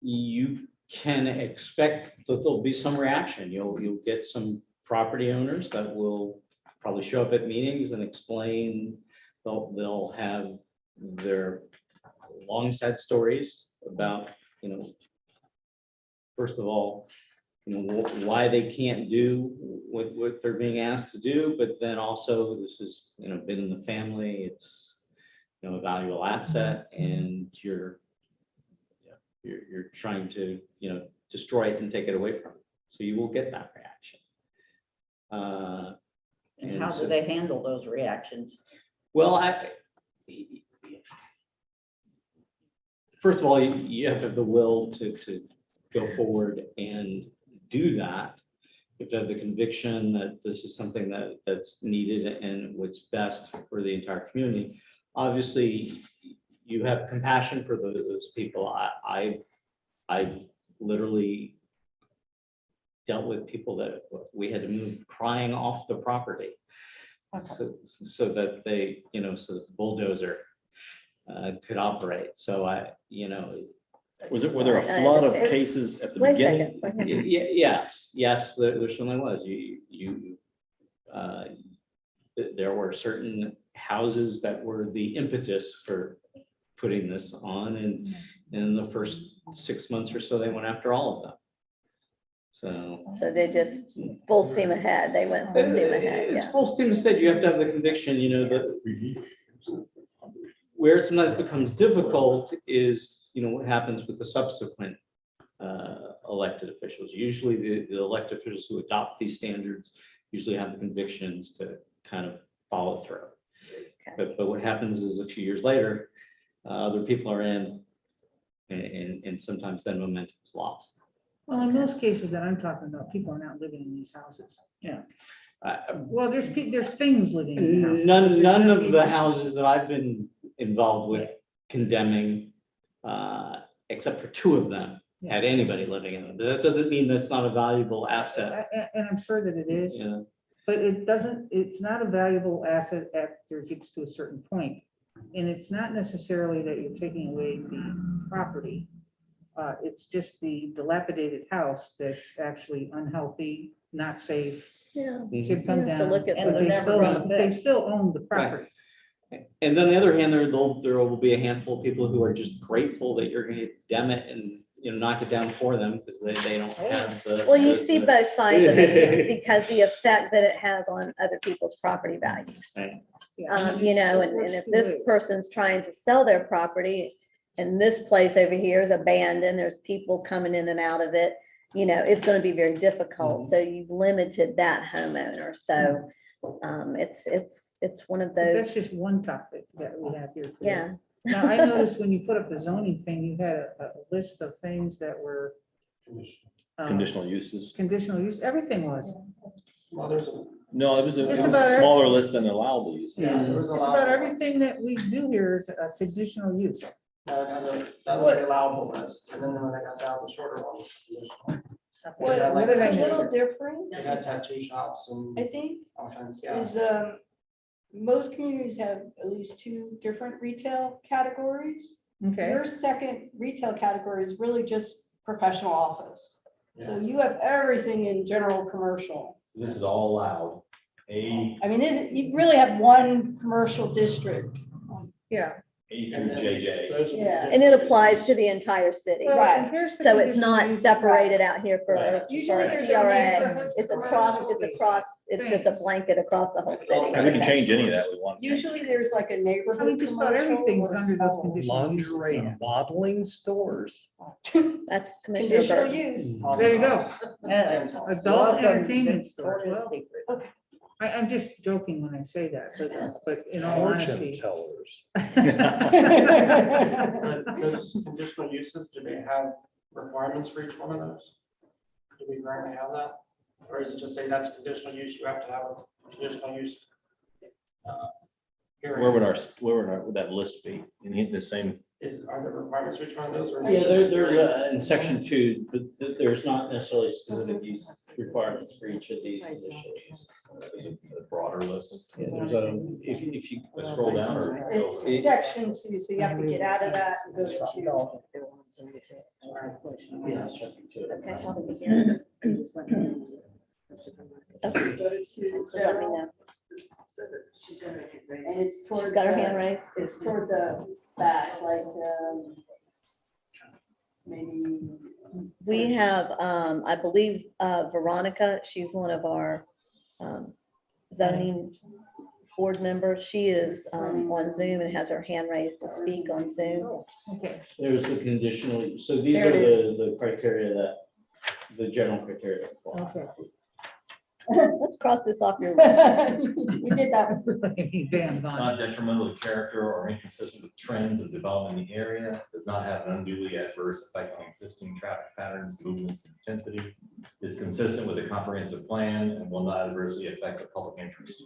You can expect that there'll be some reaction. You'll get some property owners that will probably show up at meetings and explain. They'll have their long sad stories about, first of all, why they can't do what they're being asked to do, but then also this has, been in the family. It's, a valuable asset, and you're trying to, destroy it and take it away from it. So you will get that reaction. And how so- do they handle those reactions? Well, first of all, you have to have the will to go forward and do that. You have to have the conviction that this is something that's needed and what's best for the entire community. Obviously, you have compassion for those people. I've literally dealt with people that we had to move crying off the property. Okay. So that they, so that the bulldozer could operate. So Were there a I flood of understand. cases at the Wait a beginning? second. yes, there certainly was. There were certain houses that were the impetus for putting this on, and in the first 6 months or so, they went after all of them. So they just full steam ahead. They went full steam ahead, It's yeah. full steam ahead. You have to have the conviction, that We need- where sometimes it becomes difficult is, what happens with the subsequent elected officials. Usually the elected officials who adopt these standards usually have the convictions to kind of follow through. Okay. But what happens is a few years later, other people are in, and sometimes then momentum is lost. Well, in most cases that I'm talking about, people are not living in these houses. Well, there's things living in the houses. None of the houses that I've been involved with condemning, except for 2 of them, had anybody living in them. But that doesn't mean that's not a valuable asset. And I'm sure that it is, Yeah. but it's not a valuable asset after it gets to a certain point. And it's not necessarily that you're taking away the property. It's just the dilapidated house that's actually unhealthy, not safe, Yeah. should come You have to down. look at And But they're they never still, gonna they fix. still own the property. And then on the other hand, there will be a handful of people who are just grateful that you're going to condemn it and, knock it down for them because they don't have the. Well, you the- see the- both sides of it here because the effect that it has on other people's property values. Right. Yeah, And if this person's trying to sell their property and this place over here is abandoned, there's people coming in and out of it, it's gonna be very difficult. So you've limited that homeowner. So it's one of But that's those, just one topic that we have here today. yeah. Now, I noticed when you put up the zoning thing, you had a list of things that were. Conditional uses. Conditional use, everything was. Well, there's a, No, it was a Just about smaller list than allowable use. yeah, there was a Just lot. about everything that we do here is a conditional use. That was the allowable list, and then when they got down, the shorter one was conditional. What Yeah, like- did I It's a miss? little different, They had tattoo shops and I think, all kinds, yeah. is, most communities have at least 2 different retail categories. Okay, Your second retail category is really just professional office. So Yeah. you have everything in general commercial. This is all allowed. I mean, you really have one commercial district. yeah. A And through then JJ. those are the Yeah. And it applies to the entire city. Well, Right. and here's the So it's conditional not use. separated out here for Right. for Usually a there's a CRA. neighborhood It's commercial. just a blanket across the whole city. And we can change any of that we want. to change. Usually there's like a I mean, neighborhood just about commercial everything's or a under those small. conditional uses. Lingerie modeling stores. That's Commissioner Conditional Burton. use. There you go. Yeah. Adult Welcome, entertainment stores. Victoria's Well, Secret. I'm just joking when I say that, but in all Fortune honesty. tellers. But those conditional uses, do they have requirements for each one of those? Do we currently have that? Or is it just say that's a conditional use, you have to have a conditional use? Period? Where would that list be? In the same, Are there requirements for each one of those? Or is it Yeah, just there's period? in section 2, but there's not necessarily specific use requirements for each of these conditional uses. a broader list. Yeah, there's if you Scroll down or. It's section 2, so you have to get out of that and go to 2. Yeah, section 2. Okay, how do we get it? Okay, Go to 2, so let me know. and it's toward. She's got her the- hand raised. It's toward the back, like, maybe. We have, I believe, Veronica, she's one of our zoning board members. She is on Zoom and has her hand raised to speak on Zoom. Okay. There's the conditional, so these There are it is. the criteria the general criteria. Okay. Let's cross this off your list. You did that. Bam, gone. Not detrimental to character or inconsistent with trends of development in the area, does not have an unduly adverse effect on existing traffic patterns, movements, and intensity, is consistent with a comprehensive plan and will not adversely affect the public interest.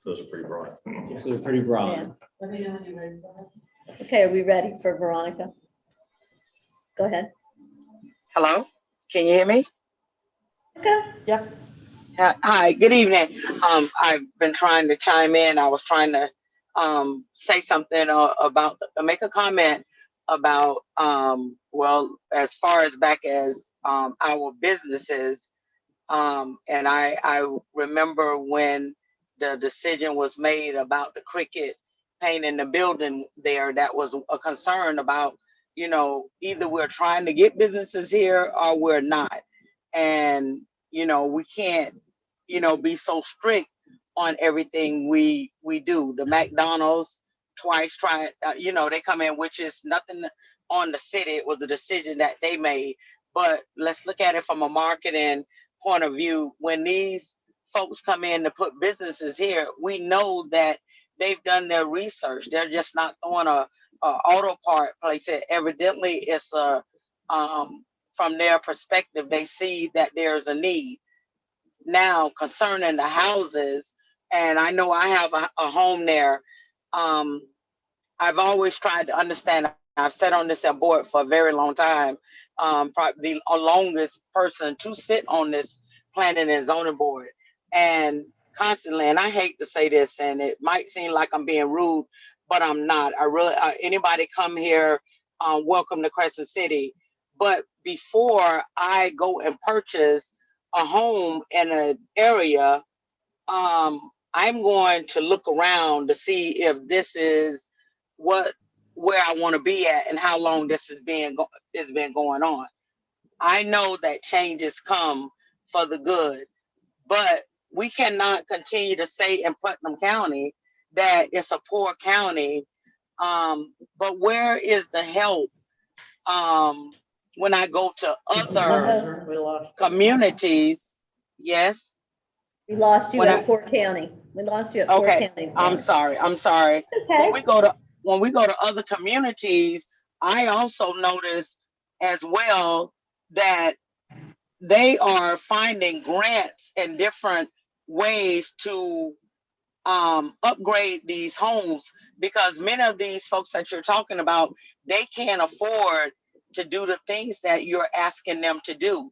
Those are pretty broad. So they're pretty broad. Let me know when you're ready for that. Okay, are we ready for Veronica? Go ahead. Hello, can you hear me? Okay. Yep. Hi, good evening. I've been trying to chime in. I was trying to say something about, make a comment about, well, as far as back as our businesses. And I remember when the decision was made about the cricket painting the building there, that was a concern about, either we're trying to get businesses here or we're not. And, we can't, be so strict on everything we do. The McDonald's twice tried, they come in, which is nothing on the city. It was a decision that they made. But let's look at it from a marketing point of view. When these folks come in to put businesses here, we know that they've done their research. They're just not throwing a auto part place. Evidently, it's from their perspective, they see that there's a need. Now, concerning the houses, and I know I have a home there, I've always tried to understand. I've sat on this board for a very long time, probably the longest person to sit on this planning and zoning board. And constantly, and I hate to say this, and it might seem like I'm being rude, but I'm not. I really, anybody come here, welcome to Crescent City. But before I go and purchase a home in an area, I'm going to look around to see if this is where I want to be at and how long this has been going on. I know that changes come for the good, but we cannot continue to say in Putnam County that it's a poor county. But where is the help when I go to other Uh-oh. We lost. communities, yes, We lost you When at I- Port County. We lost you at Port Okay, County. I'm sorry. Okay. When we go to other communities, I also notice as well that they are finding grants and different ways to upgrade these homes, because many of these folks that you're talking about, they can't afford to do the things that you're asking them to do.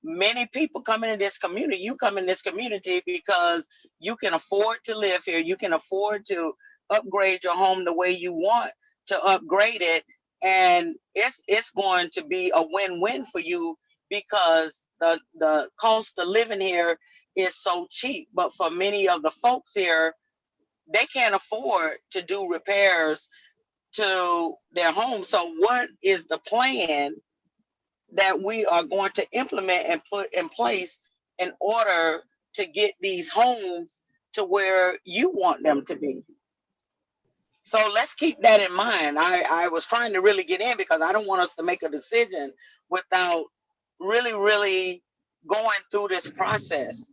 Many people come into this community, you come in this community because you can afford to live here, you can afford to upgrade your home the way you want to upgrade it, and it's going to be a win-win for you, because the cost of living here is so cheap. But for many of the folks here, they can't afford to do repairs to their home. So what is the plan that we are going to implement and put in place in order to get these homes to where you want them to be? So let's keep that in mind. I was trying to really get in because I don't want us to make a decision without really going through this process.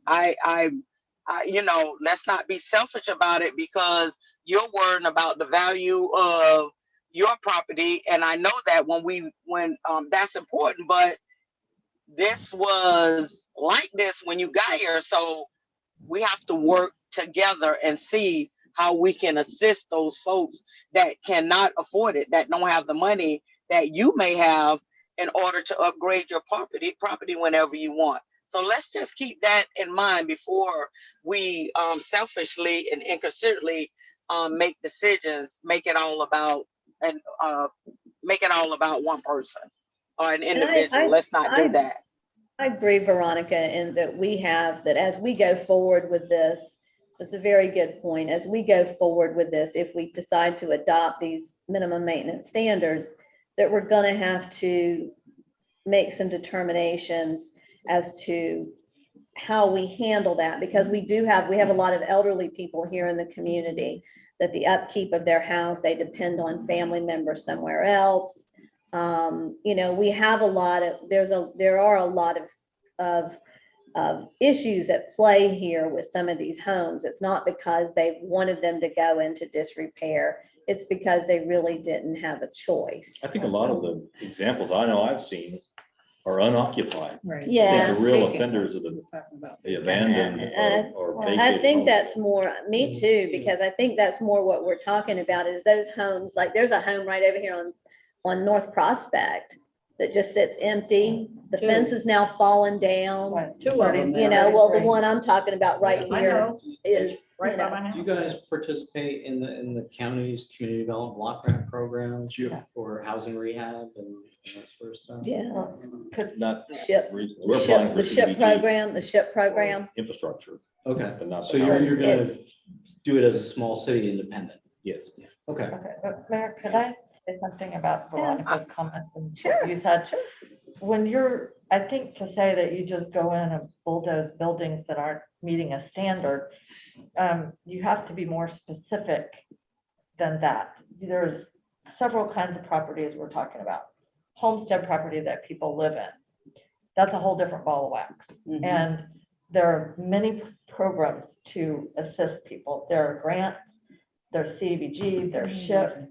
You know, let's not be selfish about it, because you're worrying about the value of your property. And I know that when that's important, but this was like this when you got here. So we have to work together and see how we can assist those folks that cannot afford it, that don't have the money that you may have in order to upgrade your property whenever you want. So let's just keep that in mind before we selfishly and inconsiderately make decisions, make it all about one person or an And individual. Let's not do that. I agree, Veronica, in that we have that as we go forward with this, that's a very good point. As we go forward with this, if we decide to adopt these minimum maintenance standards, that we're going to have to make some determinations as to how we handle that, because we have a lot of elderly people here in the community that the upkeep of their house, they depend on family members somewhere else. You know, we have there are a lot of issues at play here with some of these homes. It's not because they wanted them to go into disrepair. It's because they really didn't have a choice. I think a lot of the examples I know I've seen are unoccupied. Right. I think Yeah. the real offenders are the Talking about. abandoned or I vacated think homes. that's more, me too, because I think that's more what we're talking about is those homes, like there's a home right over here on North Prospect that just sits empty. The Two. fence is now fallen down. What, Two of them. You know, well, the one I'm talking about right I here know. is, Right you by know, my Do you house. guys participate in the county's community development block grant programs Yeah. for housing rehab and that sort of stuff? yes. Not Ship, recently. the We're applying ship, for the ship CDBG program, the ship program. infrastructure, Okay, but not. so the you're housing. gonna It's- do it as a small city independent? Yes. Okay. Okay, but Mayor, could I say something about Veronica's comments and Sure. what you said? When I think to say that you just go in and bulldoze buildings that aren't meeting a standard, you have to be more specific than that. There's several kinds of properties we're talking about. Homestead property that people live in. That's a whole different ball of wax. Mhm. And there are many programs to assist people. There are grants, there's CDBG, there's SHIP.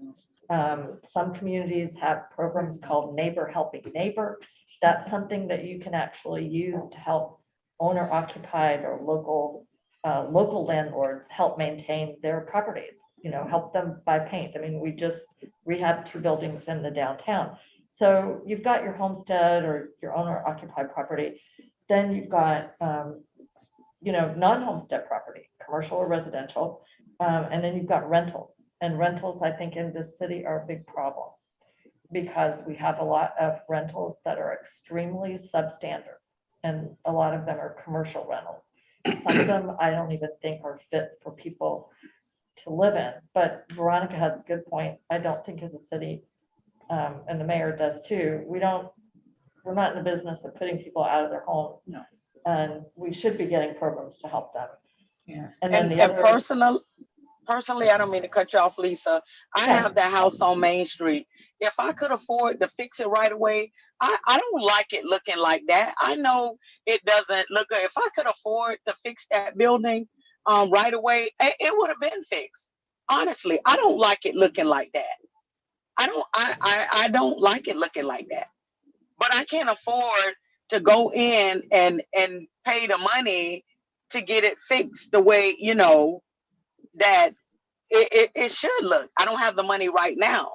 Some communities have programs called Neighbor Helping Neighbor. That's something that you can actually use to help owner occupied or local landlords help maintain their properties, you know, help them buy paint. I mean, we had 2 buildings in the downtown. So you've got your homestead or your owner occupied property. Then you've got, non-homestead property, commercial or residential. And then you've got rentals. And rentals, I think in this city are a big problem because we have a lot of rentals that are extremely substandard. And a lot of them are commercial rentals. Some of them I don't even think are fit for people to live in. But Veronica has a good point. I don't think as a city, and the mayor does too, we're not in the business of putting people out of their homes. No. And we should be getting programs to help them. Yeah. And then And the other. personally, I don't mean to cut you off, Lisa. I Yeah. have that house on Main Street, if I could afford to fix it right away, I don't like it looking like that. I know it doesn't look good. If I could afford to fix that building right away, it would have been fixed. Honestly, I don't like it looking like that. I don't like it looking like that. But I can't afford to go in and pay the money to get it fixed the way, you know, that it should look. I don't have the money right now,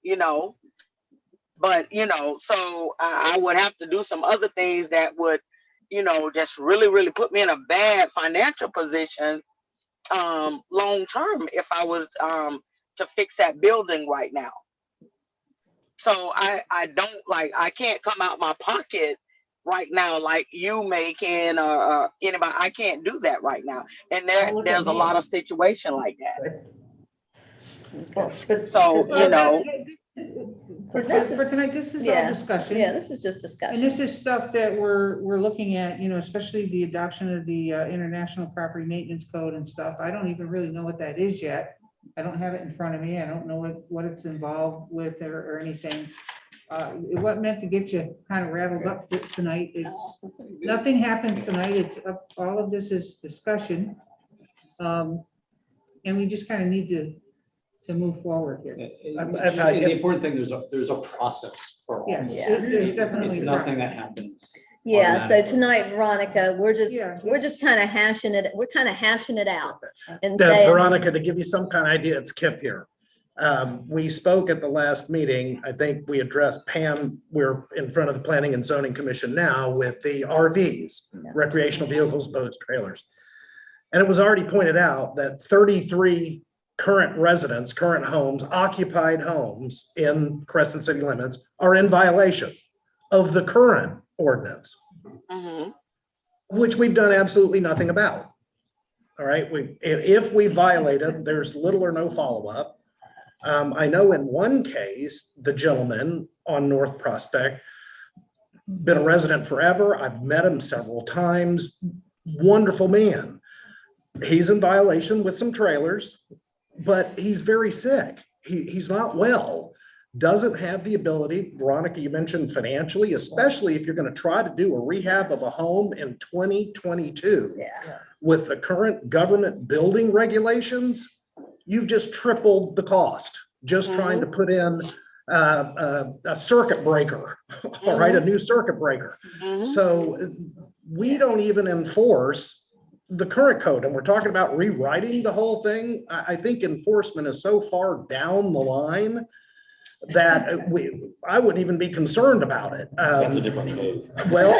you know, but you know, so I would have to do some other things that would, you know, just really, really put me in a bad financial position long term if I was to fix that building right now. So I don't like, I can't come out my pocket right now like you may can or anybody. I can't do that right now. And Don't look at there's a me. lot of situation like that. Well, but- So, you know, For This is- tonight, this is all Yeah, discussion. Yeah, this is just And discussion. this is stuff that we're looking at, you know, especially the adoption of the International Property Maintenance Code and stuff. I don't even really know what that is yet. I don't have it in front of me. I don't know what it's involved with or anything. It wasn't meant to get you kind of rattled up tonight. It's, nothing happens tonight. It's all of this is discussion. And we just kind of need to move forward here. And the important thing, there's a process for all Yeah, this. Yeah. there's definitely. It's a nothing process. that happens. Yeah, so automatically. tonight, Veronica, we're Yeah, just kind of hashing it, we're kind of hashing it out. And That saying, Veronica, to give you some kind of idea, it's Kip here. We spoke at the last meeting. I think we addressed Pam. We're in front of the Planning and Zoning Commission now with the RVs, Yeah. recreational vehicles, boats, trailers. And it was already pointed out that 33 current residents, current homes, occupied homes in Crescent city limits are in violation of the current ordinance, mhm. which we've done absolutely nothing about. All right, if we violated, there's little or no follow-up. I know in one case, the gentleman on North Prospect, been a resident forever. I've met him several times. Wonderful man. He's in violation with some trailers, but he's very sick. He's not well, doesn't have the ability. Veronica, you mentioned financially, especially if you're going to try to do a rehab of a home in 2022 yeah, with the current government building regulations, you've just tripled the cost, just trying to put in a circuit breaker, all right, a new circuit breaker. Mhm. So we don't even enforce the current code, and we're talking about rewriting the whole thing. I think enforcement is so far down the line that I wouldn't even be concerned about it. That's a different code. Well,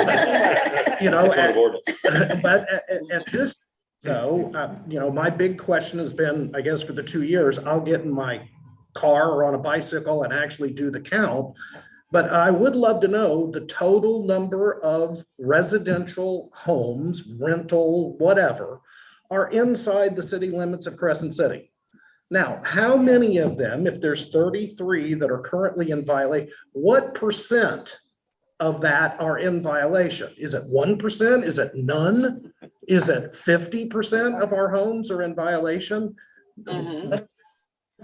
you know, Code of ordinance. but at this, though, you know, my big question has been, I guess, for the 2 years, I'll get in my car or on a bicycle and actually do the count. But I would love to know the total number of residential homes, rental, whatever, are inside the city limits of Crescent City. Now, how many of them, if there's 33 that are currently in violation, what percent of that are in violation? Is it 1%? Is it none? Is it 50% of our homes are in violation? Mhm.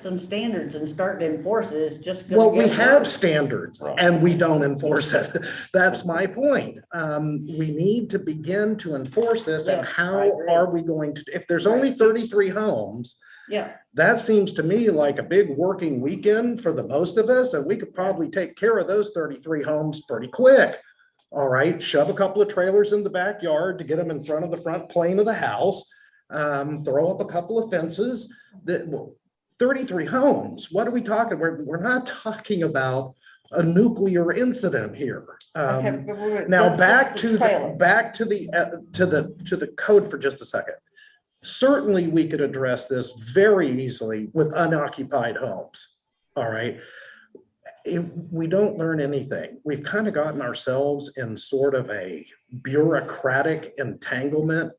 Some standards and start to enforce it is just. gonna Well, we get have worse. standards and we don't enforce it. That's my point. We need to begin to enforce this, and Yeah, I how agree. are we going to, if there's only 33 homes, Yeah, that seems to me like a big working weekend for the most of us, and we could probably take care of those 33 homes pretty quick. All right, shove a couple of trailers in the backyard to get them in front of the front plane of the house. Throw up a couple of fences. That 33 homes. What are we talking? We're not talking about a nuclear incident here. Okay, but Now that's back just to the the trailer. back to the code for just a second. Certainly, we could address this very easily with unoccupied homes. All right. We don't learn anything. We've kind of gotten ourselves in sort of a bureaucratic entanglement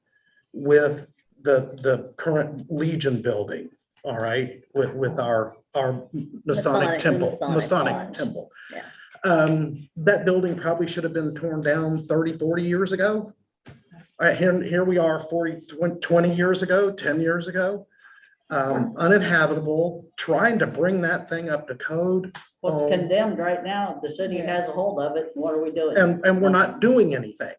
with the current Legion building. All right, with our Masonic temple, Masonic lodge. temple. Yeah. That building probably should have been torn down 30, 40 years ago. Here we are 20 years ago, 10 years ago. uninhabitable, trying to bring that thing up to code. Well, it's condemned right now. The city has a hold of it. What are we doing? And we're not doing anything.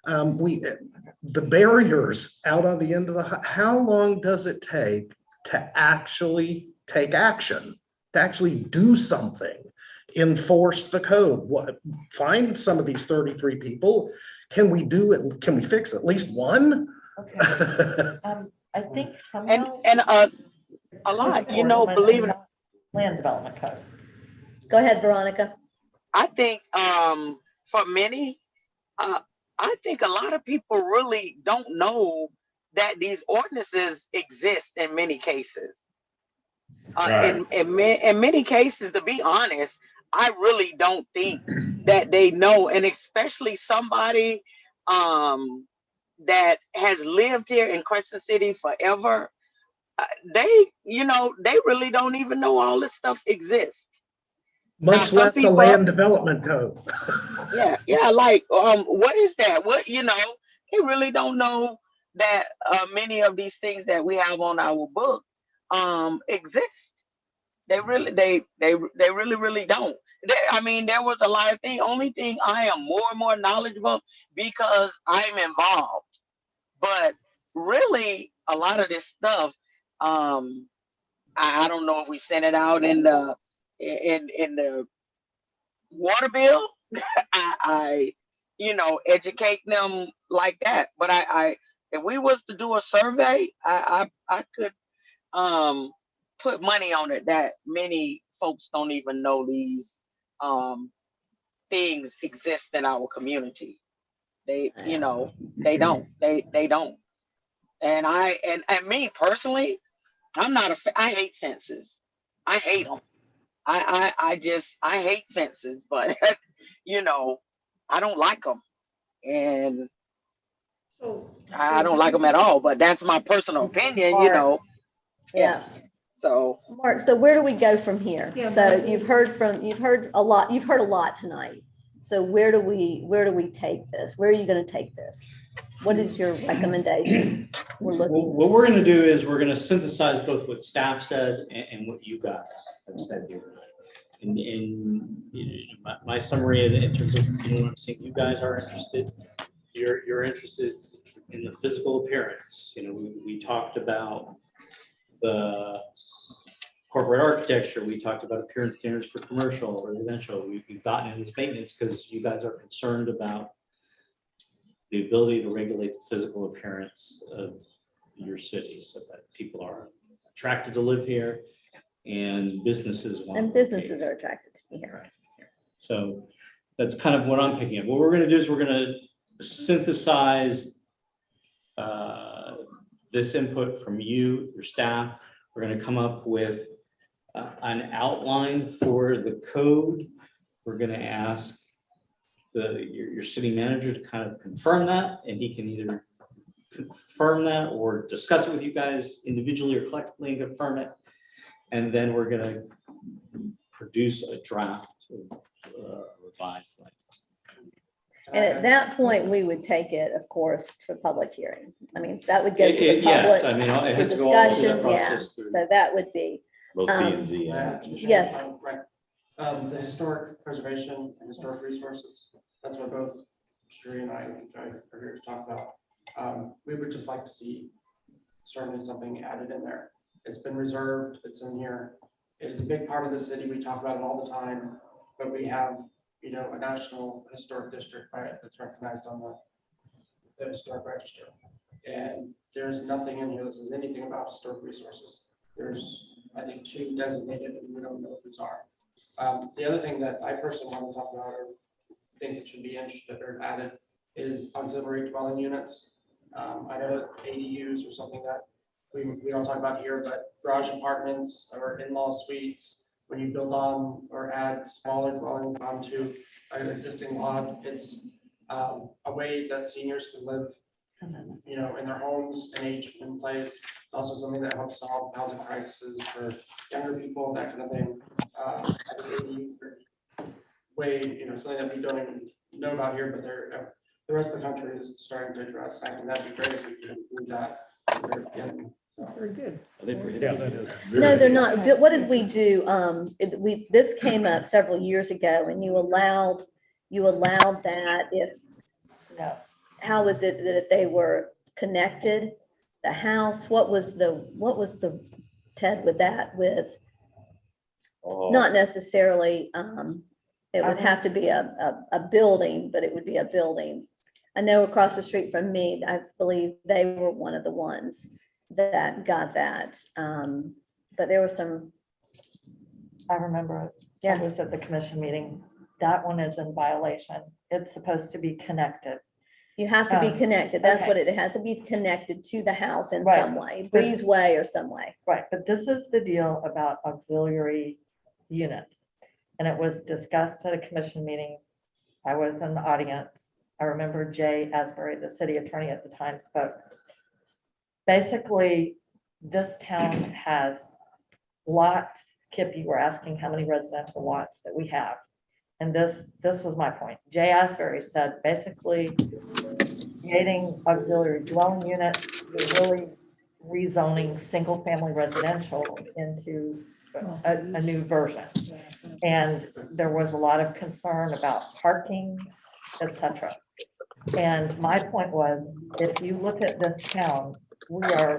The barriers out on the end of how long does it take to actually take action, to actually do something, enforce the code? Find some of these 33 people. Can we do it? Can we fix at least one? Okay. I think And, somehow. and, a lot, you know, believe it, Land development code. Go ahead, Veronica. I think, for many, I think a lot of people really don't know that these ordinances exist in many cases. In many cases, to be honest, I really don't think that they know, and especially somebody that has lived here in Crescent City forever, they really don't even know all this stuff exists. Much some less a people- land development code. Yeah, like, what is that? They really don't know that many of these things that we have on our book exist. They really don't. There was a lot of things. Only thing I am more and more knowledgeable because I'm involved. But really, a lot of this stuff, I don't know if we sent it out in the water bill. I educate them like that. But if we was to do a survey, I could put money on it that many folks don't even know these things exist in our community. They don't. And me personally, I hate fences. I hate them. I hate fences, but I don't like them, and I don't like them at all. But that's my personal opinion, Yeah. So Mark, so where do we go from here? Yeah, So Mark. you've heard a lot tonight. So where do we take this? Where are you going to take this? What is your recommendation? We're Well, looking. what we're gonna do is we're gonna synthesize both what staff said and what you guys have said here. And my summary in terms of, what I'm seeing, you guys are interested, you're interested in the physical appearance. We talked about the corporate architecture, we talked about appearance standards for commercial, residential. We've gotten into maintenance because you guys are concerned about the ability to regulate the physical appearance of your city so that people are attracted to live here and businesses want. And businesses are attracted to be here. So that's kind of what I'm picking up. What we're going to do is we're going to synthesize this input from you, your staff. We're going to come up with an outline for the code. We're going to ask your city manager to kind of confirm that, and he can either confirm that or discuss it with you guys individually or collectively and confirm it. And then we're going to produce a draft of revised language. And at that point, we would take it, of course, for public hearing. That would go to the Yes, public it for has to go all through that discussion, yeah. process. through- So that would be, Both B and Z. yes. Right. The historic preservation and historic resources, that's what both Sheree and I are here to talk about. We would just like to see certainly something added in there. It's been reserved, it's in here. It is a big part of the city. We talk about it all the time, but we have, a national historic district, right, that's recognized on the historic register. And there's nothing in here that says anything about historic resources. There's, I think, 2 designated, and we don't know whose are. The other thing that I personally want to talk about, or think it should be interested or added, is auxiliary dwelling units. I know that ADUs or something that we don't talk about here, but garage apartments or in-law suites, when you build on or add smaller dwellings onto an existing lot, it's a way that seniors can live, in their homes and age in place. Also something that helps solve housing crises for younger people, that kind of thing. I think way, something that we don't even know about here, but the rest of the country is starting to address. I think that'd be great if we could include that in Very good. Yeah, that is. No, they're not. What did we do? This came up several years ago and you allowed that if, No, how was it that if they were connected, the house, what was the Ted with that with? Not necessarily, it would have to be a building, but it would be a building. I know across the street from me, I believe they were one of the ones that got that. But there was some, I remember it. Yeah. I was at the commission meeting. That one is in violation. It's supposed to be connected. you have to be Um, connected. That's okay. what it has to be connected to the house in Right. some way, But- breezeway or some way. Right, but this is the deal about auxiliary units. And it was discussed at a commission meeting. I was in the audience. I remember Jay Asbury, the city attorney at the time, spoke. Basically, this town has lots. Kip, you were asking how many residential lots that we have. And this was my point. Jay Asbury said, basically, creating auxiliary dwelling units, you're really rezoning single-family residential into a new version. And there was a lot of concern about parking, etc. And my point was, if you look at this town, we are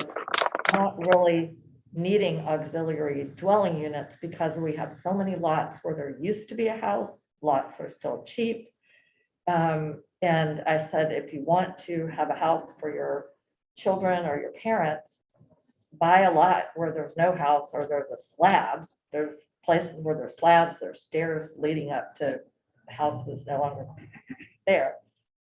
not really needing auxiliary dwelling units because we have so many lots where there used to be a house, lots are still cheap. And I said, if you want to have a house for your children or your parents, buy a lot where there's no house or there's a slab. There's places where there's slabs, there's stairs leading up to the house that's no longer there.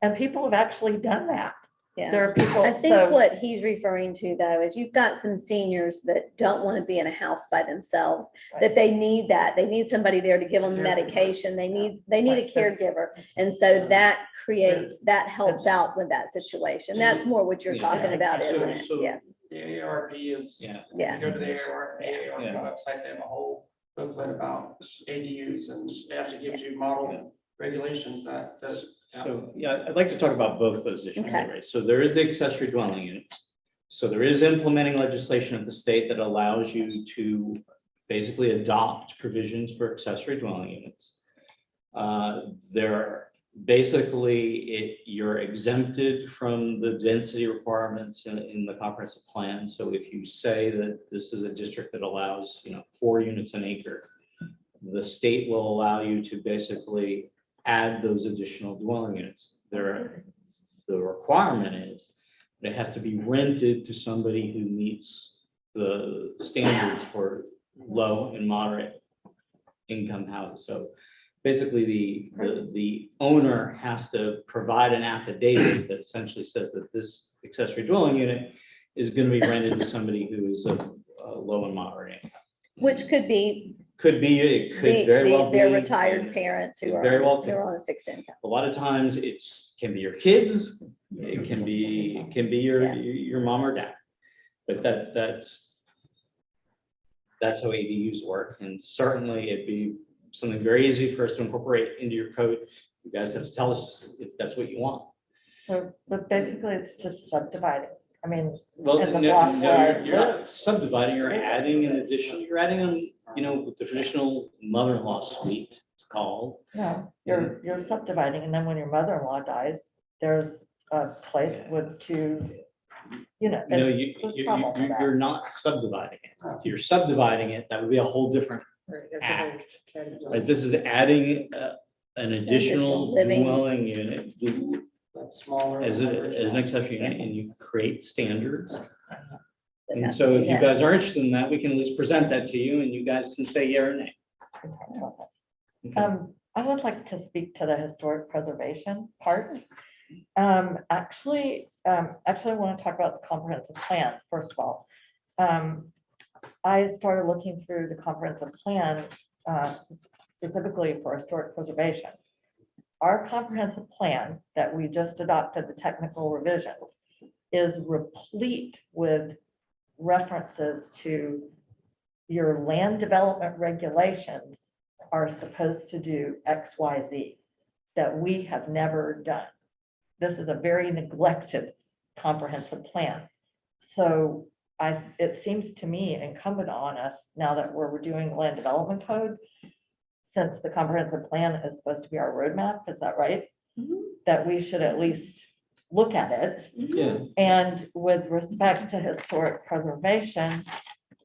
And people have actually done that. Yeah. There are people, I think so, what he's referring to though is you've got some seniors that don't want to be in a house by themselves, that they need that. They need somebody there to give them medication. They need a caregiver. And so that helps out with that situation. That's more what you're talking about, isn't it? So- Yes. The AARP is, Yeah. Yeah. you go to the AARP website, they have a whole booklet about ADUs and it actually gives you model regulations that. So, yeah, I'd like to talk about both those issues. Okay. Right? So there is the accessory dwelling units. So there is implementing legislation at the state that allows you to basically adopt provisions for accessory dwelling units. You're exempted from the density requirements in the comprehensive plan. So if you say that this is a district that allows, 4 units an acre, the state will allow you to basically add those additional dwelling units. The requirement is that it has to be rented to somebody who meets the standards for low and moderate income houses. So basically, the owner has to provide an affidavit that essentially says that this accessory dwelling unit is going to be rented to somebody who is of low and moderate income. Which could be It could very well be. their retired parents who it are very well could. on a fixed income. A lot of times can be your kids, it can be your mom or dad. But that's how ADUs work, and certainly it'd be something very easy for us to incorporate into your code. You guys have to tell us if that's what you want. so, but basically it's just subdividing. I mean, Well, And the no, block no, where I you're not subdividing, you're adding an additional, you're adding on, with the traditional mother-in-law suite, it's called. no, you're subdividing, and then when your mother-in-law dies, there's a place with 2, No, there's a problem with that. you're not subdividing it. If you're subdividing it, that would be a whole different Right, that's a whole act. category. Right, this is adding an Additional additional living. dwelling unit That's smaller. as than an original. accessory unit, and you create standards. That And has so to if be you that. guys are interested in that, we can at least present that to you and you guys can say yeah or nay. Okay. I would like to speak to the historic preservation part. Actually, I want to talk about the comprehensive plan, first of all. I started looking through the comprehensive plan, specifically for historic preservation. Our comprehensive plan that we just adopted, the technical revisions, is replete with references to your land development regulations are supposed to do X, Y, Z that we have never done. This is a very neglected comprehensive plan. So it seems to me incumbent on us, now that we're doing land development code, since the comprehensive plan is supposed to be our roadmap, is that right? Mhm. That we should at least look at it. Yeah. And with respect to historic preservation,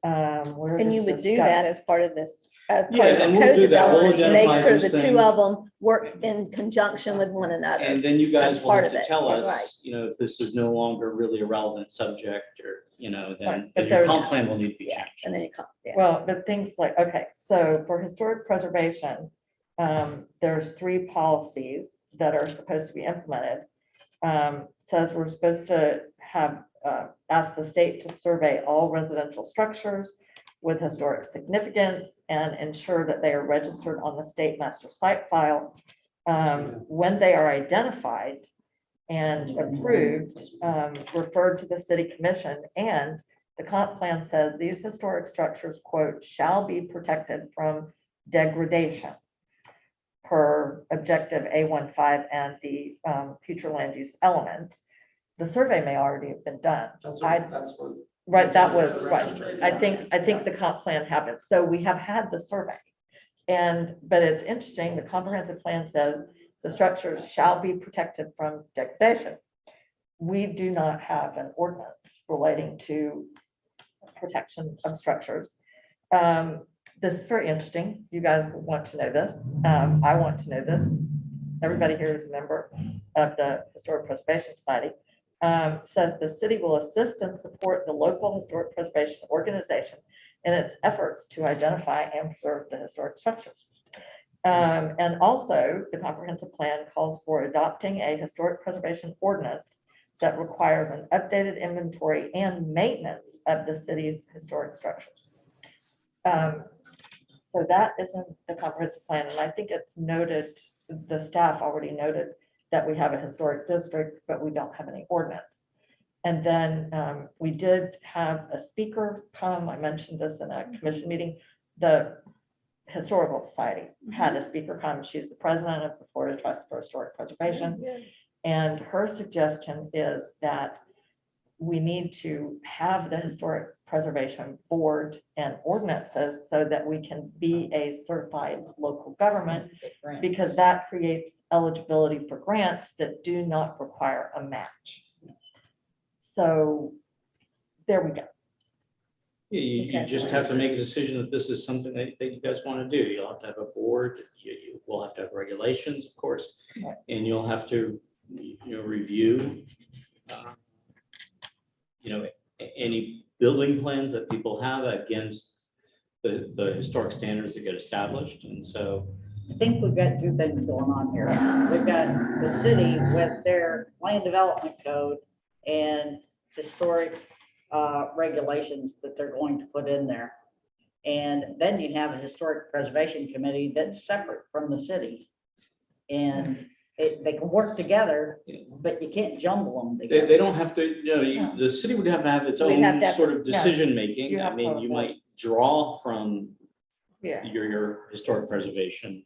where And did you would this do go? that as part of this, as Yeah, part of and the we'll code do that. We'll development, to make identify sure those the two things. of them work in conjunction with one another. And then you guys That's will part have of to it, tell right. us, if this is no longer really a relevant subject or, Right, then but your there's- comp plan will need to be Yeah, changed. and then you come, yeah. Well, but things like, okay, so for historic preservation, there's 3 policies that are supposed to be implemented. Says we're supposed to have, ask the state to survey all residential structures with historic significance and ensure that they are registered on the state master site file. When they are identified and approved, referred to the city commission, and the comp plan says these historic structures, quote, shall be protected from degradation per objective A15 and the future land use element. The survey may already have been done. That's I- that's what. Right, that was, right. I think the comp plan happened. So we have had the survey. But it's interesting, the comprehensive plan says the structures shall be protected from degradation. We do not have an ordinance relating to protection of structures. This is very interesting. You guys want to know this. I want to know this. Everybody here is a member of the Historic Preservation Society. Says the city will assist and support the local historic preservation organization in its efforts to identify and preserve the historic structures. And also, the comprehensive plan calls for adopting a historic preservation ordinance that requires an updated inventory and maintenance of the city's historic structures. So that is in the comprehensive plan, and I think it's noted, the staff already noted that we have a historic district, but we don't have any ordinance. And then we did have a speaker come, I mentioned this in a commission meeting, the Historical Society had a speaker come. She's the president of the Florida Trust for Historic Preservation. And her suggestion is that we need to have the Historic Preservation Board and ordinances so that we can be a certified local government, because that creates eligibility for grants that do not require a match. So there we go. You just have to make a decision that this is something that you guys want to do. You'll have to have a board, you will have to have regulations, of course, Right. and you'll have to, review, any building plans that people have against the historic standards that get established. And so, I think we've got 2 things going on here. We've got the city with their land development code and historic regulations that they're going to put in there. And then you have a historic preservation committee that's separate from the city. And they can work together, but you can't jumble them they together. don't have to, the city would have to have its We'd own have to have sort of yeah. decision-making. You I have mean, to you have- might draw from Yeah. your historic preservation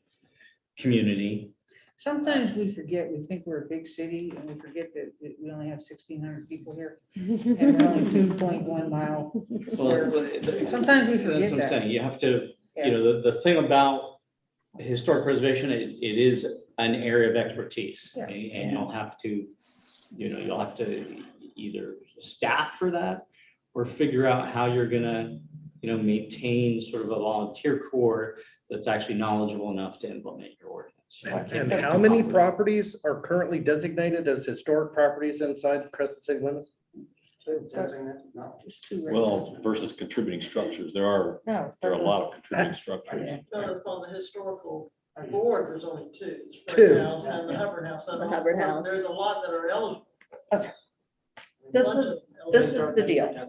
community. Sometimes we forget, we think we're a big city and we forget that we only have 1,600 people here and we're only 2.1 mile square. Sometimes we forget That's what I'm that. saying. You have to, Yeah. the thing about historic preservation, it is an area of expertise. Yeah. And you'll have to, you'll have to either staff for that or figure out how you're gonna, maintain sort of a volunteer corps that's actually knowledgeable enough to implement your ordinance. And how many properties are currently designated as historic properties inside Crescent City limits? Just two Well, versus contributing structures, there are No. a this lot is- of contributing structures. Yeah. No, it's on the historical board, there's only 2. the Spring Two. House and the Hubbard House. And The on the Hubbard board, House. There's a lot that are eligible. This Bunch is, of this eligible. is the deal.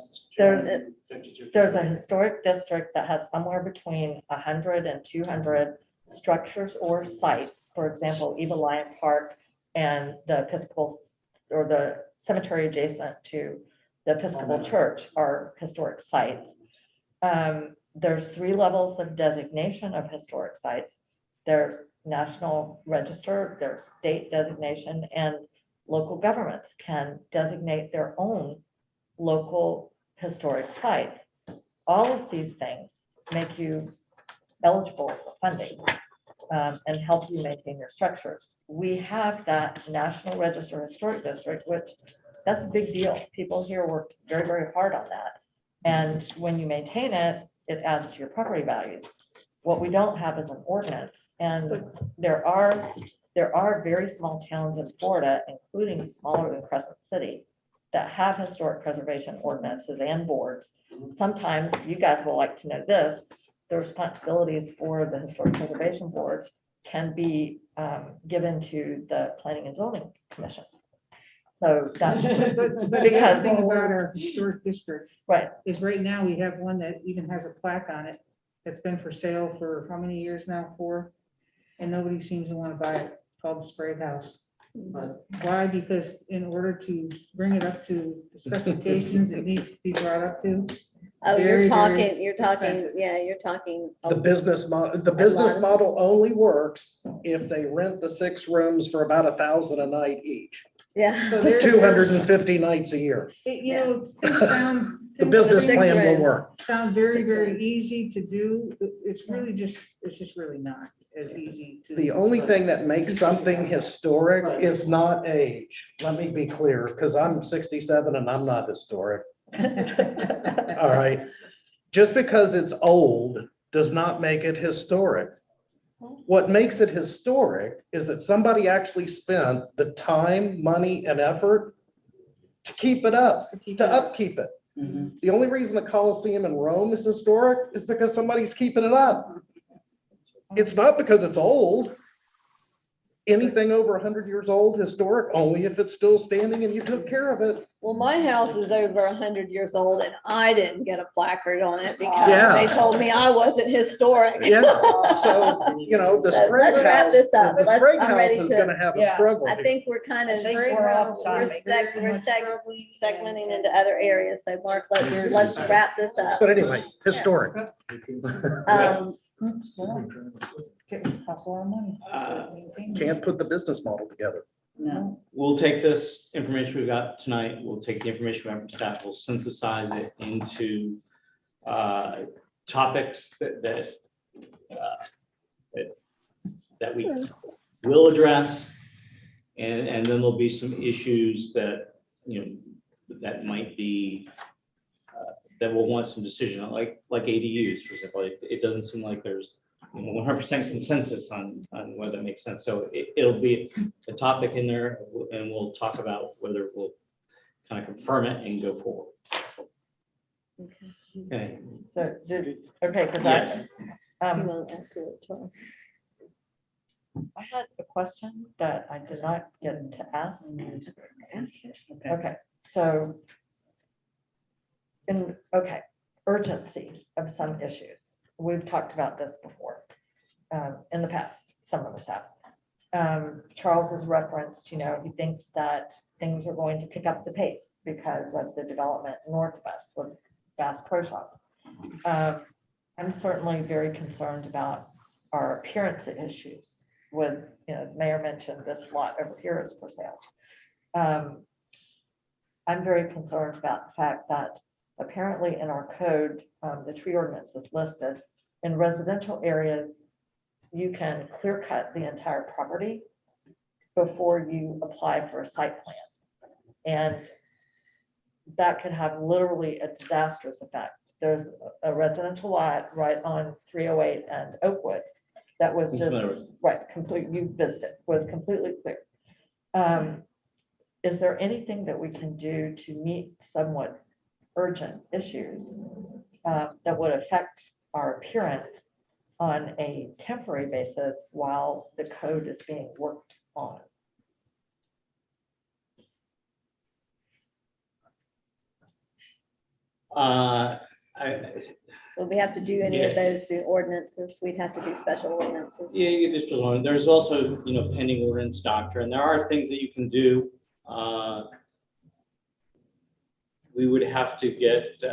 There's a historic district that has somewhere between 100 and 200 structures or sites. For example, Eva Lion Park and the Episcopal, or the cemetery adjacent to the Episcopal Church are historic sites. There's 3 levels of designation of historic sites. There's National Register, there's state designation, and local governments can designate their own local historic sites. All of these things make you eligible for funding and help you maintain your structures. We have that National Register Historic District, which that's a big deal. People here work very, very hard on that. And when you maintain it, it adds to your property values. What we don't have is an ordinance. And there are very small towns in Florida, including smaller than Crescent City, that have historic preservation ordinances and boards. Sometimes you guys will like to know this, the responsibilities for the historic preservation boards can be given to the Planning and Zoning Commission. So that's But the because, other thing about our historic district right, is right now we have one that even has a plaque on it. That's been for sale for how many years now? 4? And nobody seems to want to buy it, called the Spray House. Why? Because in order to bring it up to the specifications, it needs to be brought up to. Oh, Very, you're talking, very expensive. yeah, you're talking. The business lot of- model only works if they rent the 6 rooms for about $1,000 a night each, Yeah. So there's 250 nights a year. You know, things sound. The things business Six plan will rooms. work. Sound very, 6 very rooms. easy to do. It's really just, it's just really not as easy to. The only thing that makes something historic is not age. Let me be clear, because I'm 67 and I'm not historic. All right. Just because it's old does not make it historic. What makes it historic is that somebody actually spent the time, money, and effort to keep it up, to upkeep it. The only reason the Colosseum in Rome is historic is because somebody's keeping it up. It's not because it's old. Anything over 100 years old, historic, only if it's still standing and you took care of it. Well, my house is over 100 years old and I didn't get a placard on it Yeah. because they told me I wasn't historic. Yeah, so, you know, the So Sprague let's wrap House, this up. the Let's- Sprague I'm House ready is to- gonna have a yeah, struggle. I here. think we're kind of, I think we're off we're topic. segmenting into other areas. So Mark, let's wrap this up. But anyway, historic. Costs a lot of money. Can't put the business model together. No. We'll take this information we got tonight, we'll take the information we have from staff, we'll synthesize it into topics that we will address. And then there'll be some issues that, you know, that might be, that will want some decision, on, like ADUs, for example. It doesn't seem like there's 100% consensus on whether that makes sense. So it'll be a topic in there, and we'll talk about whether we'll kind of confirm it and go forward. Okay. so, okay, because Yes. You won't have to, Charles. I had a question that I did not get to ask. Okay, so urgency of some issues. We've talked about this before in the past, some of us have. Charles has referenced, you know, he thinks that things are going to pick up the pace because of the development north of us with Bass Pro Shops. I'm certainly very concerned about our appearance issues with, you know, the mayor mentioned this lot over here is for sale. I'm very concerned about the fact that apparently in our code, the tree ordinance is listed in residential areas. You can clear cut the entire property before you apply for a site plan. And that could have literally a disastrous effect. There's a residential lot right on 308 and Oakwood that was just, right, you visited, was completely clear. Is there anything that we can do to meet somewhat urgent issues that would affect our appearance on a temporary basis while the code is being worked on? Would we have to do any of Yeah. those through ordinances? We'd have to do special ordinances. Yeah, you get this one. There's also, you know, pending ordinance doctrine. There are things that you can do. We would have to get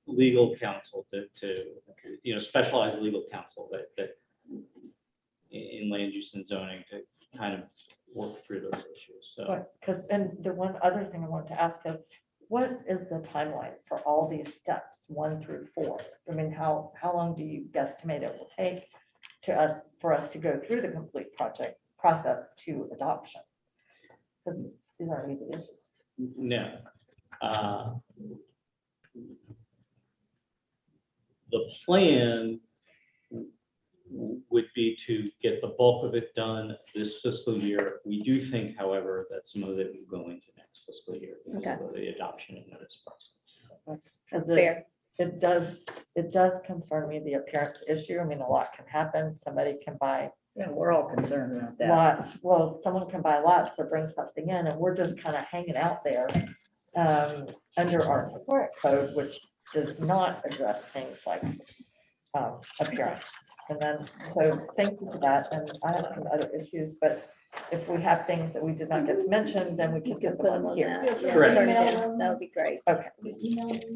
legal counsel to, you know, specialized legal counsel that in land use and zoning to kind of work through those issues, so. Because, and the one other thing I wanted to ask is, what is the timeline for all these steps, 1 through 4? I mean, how long do you guesstimate it will take for us to go through the complete project process to adoption? Because these aren't easy issues. No. The plan would be to get the bulk of it done this fiscal year. We do think, however, that some of it will go into next fiscal year because of the adoption and notice process. Because Fair. it does concern me, the appearance issue. I mean, a lot can happen. Somebody can buy Yeah, we're all concerned about that. lots. Well, someone can buy lots or bring something in, and we're just kind of hanging out there under our current code, which does not address things like appearance. And then, so thank you for that. And I have some other issues, but if we have things that we did not get to mention, then we You can can get put them them on on here. that. Yeah, Correct. turn it in. That would be great. Okay.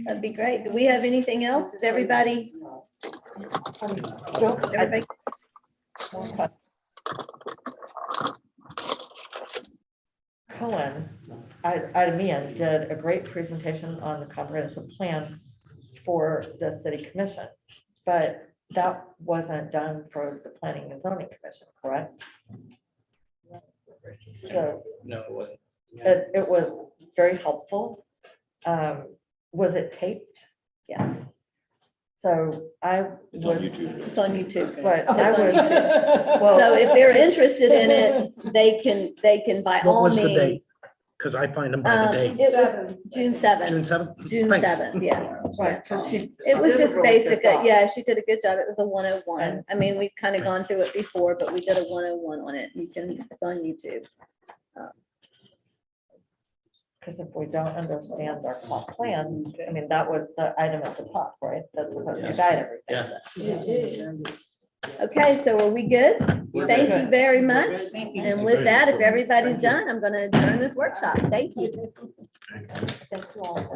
That'd be great. Do we have anything else? Is everybody, everybody? Cohen, Idemian did a great presentation on the comprehensive plan for the city commission, but that wasn't done for the planning and zoning commission, correct? So No, it wasn't. it was very helpful. Was it taped? Yes, So I It's on would, YouTube. it's on YouTube. right, It's I on would. YouTube. Well, So if they're interested in it, they can by What all was the means. date? Because I find them by the date. It was June 7th. June 7th? June Thanks. 7th, yeah. Right, so she. It was she did a just really good basic, job. yeah, she did a good job. It was a 101. And- I mean, we've kind of gone through it before, but we did a 101 on it. You can, it's on YouTube. Because if we don't understand our comp plan, I mean, that was the item at the top, right? That's supposed to Yes. guide everything. Yes. Okay, so are we good? We're Thank good. you very much. Thank you. And with that, if everybody's done, I'm going to adjourn this workshop. Thank you. Thank you all.